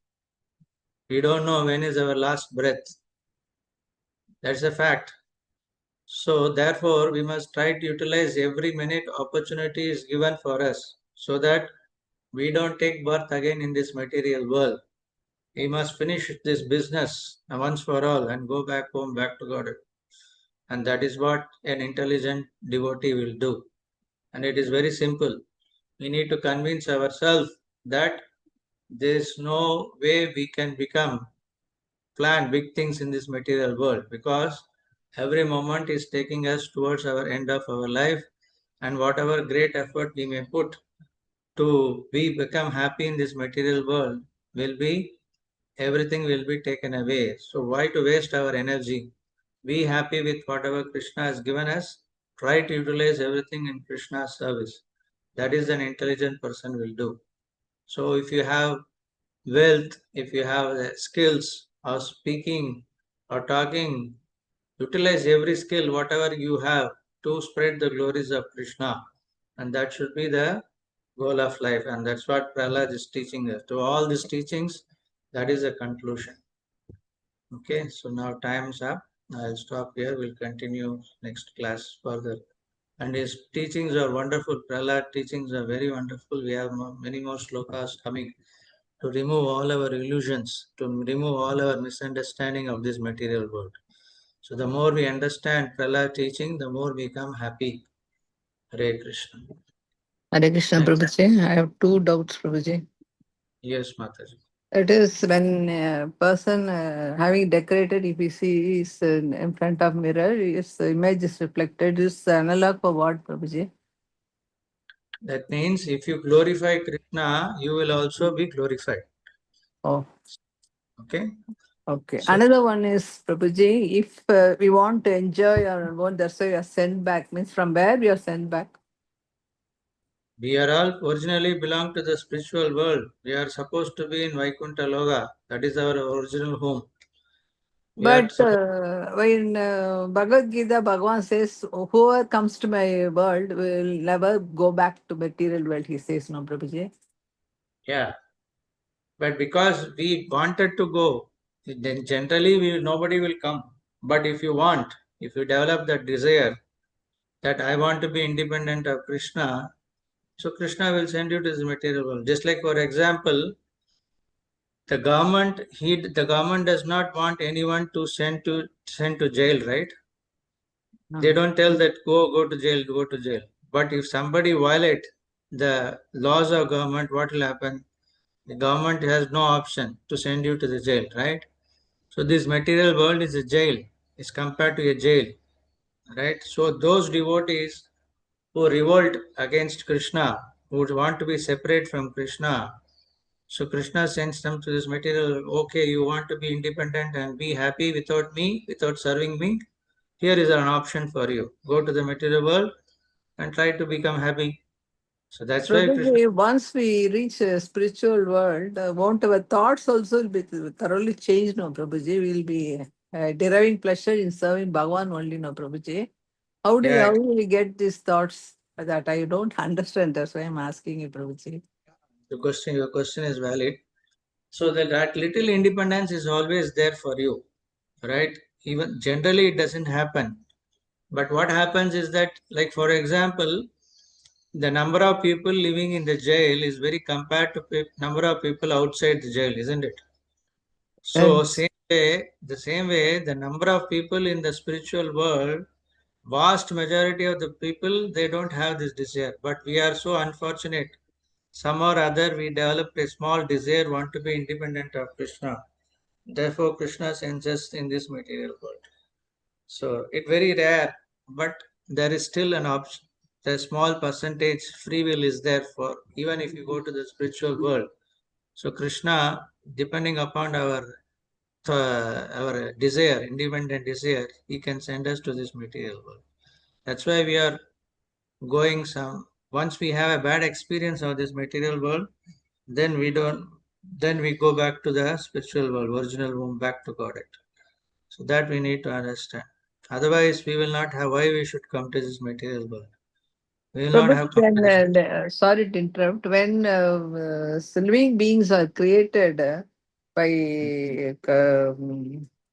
We don't know when is our last breath. That's a fact. So therefore, we must try to utilize every minute opportunity is given for us so that we don't take birth again in this material world. We must finish this business once for all and go back home, back to God. And that is what an intelligent devotee will do. And it is very simple. We need to convince ourselves that there is no way we can plan big things in this material world, because every moment is taking us towards our end of our life, and whatever great effort we may put to become happy in this material world will be, everything will be taken away. So why to waste our energy? Be happy with whatever Krishna has given us. Try to utilize everything in Krishna's service. That is an intelligent person will do. So if you have wealth, if you have the skills of speaking or talking, utilize every skill, whatever you have, to spread the glories of Krishna. And that should be the goal of life. And that's what Prahlad is teaching us. To all these teachings, that is a conclusion. Okay, so now time's up. I'll stop here. We'll continue next class further. And his teachings are wonderful. Prahlad teachings are very wonderful. We have many more slokas coming to remove all our illusions, to remove all our misunderstanding of this material world. So the more we understand Prahlad teaching, the more we become happy. Hare Krishna. Hare Krishna, Next. Prabhuji. I have two doubts, Prabhuji. Yes, Mataji. It is when a person having decorated, if he sees in front of mirror, his image is reflected. Is analog for what, Prabhuji? That means if you glorify Krishna, you will also be glorified. Oh, Okay. okay. So Another one is, Prabhuji, if we want to enjoy our own, that's why we are sent back. Means from where we are sent back? we are all originally belong to the spiritual world. We are supposed to be in Vaikuntha Loka. That is our original home. We are But when Bhagavad Gita, Bhagavan says, whoever comes to my world will never go back to material world, he says, no, Prabhuji. yeah. But because we wanted to go, then generally nobody will come. But if you want, if you develop that desire that I want to be independent of Krishna, so Krishna will send you to the material world. Just like, for example, the government does not want anyone to send to jail, right? They don't tell that go to jail, go to jail. But if somebody violate the laws of government, what will happen? The government has no option to send you to the jail, right? So this material world is a jail. It's compared to a jail, right? So those devotees who revolt against Krishna, who would want to be separate from Krishna, so Krishna sends them to this material. Okay, you want to be independent and be happy without me, without serving me? Here is an option for you. Go to the material world and try to become happy. So that's why Krishna. Prabhuji, once we reach a spiritual world, won't our thoughts also will be thoroughly changed, no, Prabhuji? We'll be deriving pleasure in serving Bhagavan only, no, Prabhuji? How Yeah, do we get these thoughts that I don't understand? That's why I'm asking you, Prabhuji. your question is valid. So that little independence is always there for you, right? Even generally it doesn't happen. But what happens is that, like for example, the number of people living in the jail is very compared to number of people outside the jail, isn't it? So Yes. the same way, the number of people in the spiritual world, vast majority of the people, they don't have this desire. But we are so unfortunate. Some or other, we developed a small desire, want to be independent of Krishna. Therefore, Krishna sends us in this material world. So it's very rare, but there is still an option. The small percentage free will is there for even if you go to the spiritual world. So Krishna, depending upon our desire, independent desire, he can send us to this material world. That's why we are going some. Once we have a bad experience of this material world, then we don't. Then we go back to the spiritual world, original home, back to God. So that we need to understand. Otherwise, we will not have why we should come to this material world. We will not Prabhuji, have come to this. sorry to interrupt. When living beings are created by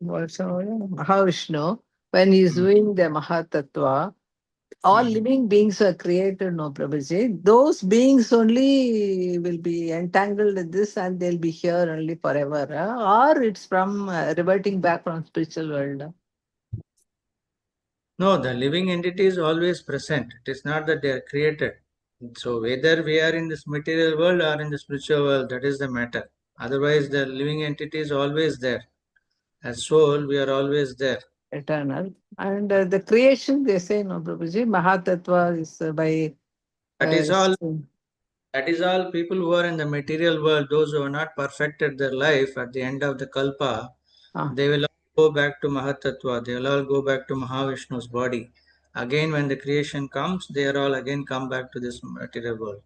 Mahavishnu, when he is doing the Mahatattva, all living beings are created, no Prabhuji. Those beings only will be entangled in this and they'll be here only forever. Or it's from reverting back from spiritual world. No, the living entity is always present. It is not that they are created. So whether we are in this material world or in the spiritual world, that is the matter. Otherwise, the living entity is always there. As soul, we are always there. Eternal. And the creation, they say, no Prabhuji, Mahatattva is by... That is all. That is all. People who are in the material world, those who are not perfected their life at the end of the Kalpa, they will all go back to Mahatattva. They will all go back to Mahavishnu's body. Again, when the creation comes, they are all again come back to this material world.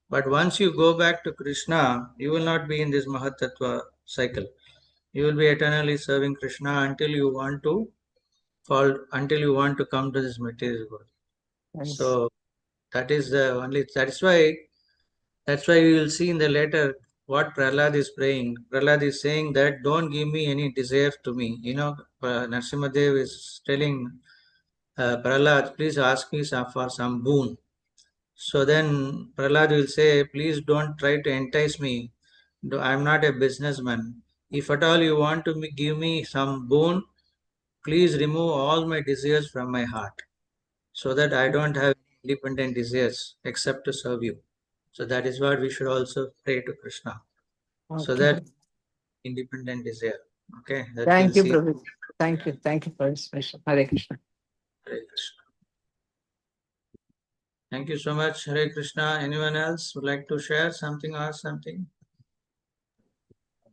But once you go back to Krishna, you will not be in this Mahatattva cycle. You will be eternally serving Krishna until you want to fall, until you want to come to this material world. Yes. So that is the only. That's why we will see in the letter what Prahlad is praying. Prahlad is saying that don't give me any desire to me. Narasimhadev is telling Prahlad, please ask me for some boon. So then Prahlad will say, please don't try to entice me. I'm not a businessman. If at all you want to give me some boon, please remove all my desires from my heart so that I don't have independent desires except to serve you. So that is what we should also pray to Krishna. So that independent desire. Okay. That Thank we'll you, see. Prabhu. Thank you. Thank you for this mission. Hare Krishna. Hare Krishna. Thank you so much. Hare Krishna. Anyone else would like to share something or something?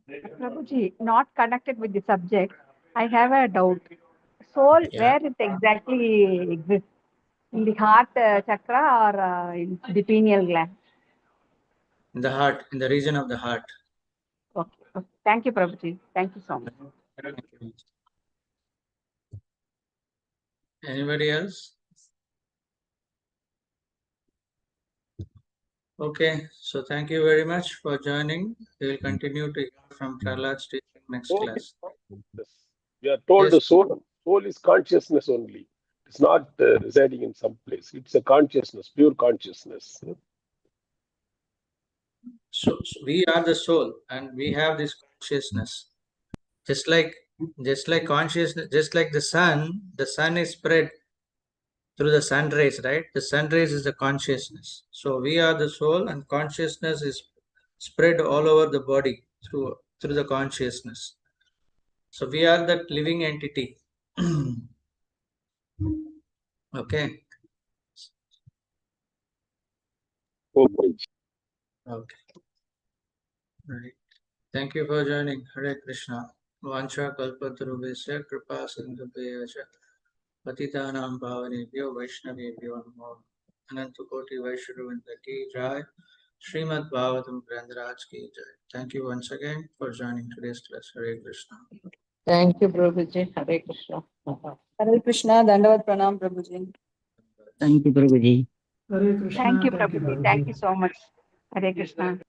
Prabhuji, not connected with the subject, I have a doubt. Soul, Yeah. where it exactly exists? In the heart chakra or in the pineal gland? In the heart, in the region of the heart. Okay. Okay. Thank you, Prabhuji. Thank you so much. Thank you. Anybody else? Okay, so thank you very much for joining. We will continue to hear from Prahlad next class. We are told Yes. the soul is consciousness only. It's not residing in some place. It's a consciousness, pure consciousness. So we are the soul and we have this consciousness. Just like consciousness, just like the sun is spread through the sun rays, right? The sun rays is the consciousness. So we are the soul and consciousness is spread all over the body through the consciousness. So we are that living entity. Okay. Okay. Okay. Right. Thank you for joining. Hare Krishna. Vancha kalpatarubhesya kripa sindhubhyacha patitanam bhavanebhyo vaishnavebhyo namo. Anantakoti Vaishravindra ki jai. Srimad Bhagavatam Grandaraj ki jai. Thank you once again for joining today's class. Hare Krishna. Thank you, Prabhuji. Hare Krishna. Hare Krishna, Dandavat Pranam, Prabhuji. Thank you, Prabhuji. Thank you, Prabhuji. Thank you so much. Hare Krishna.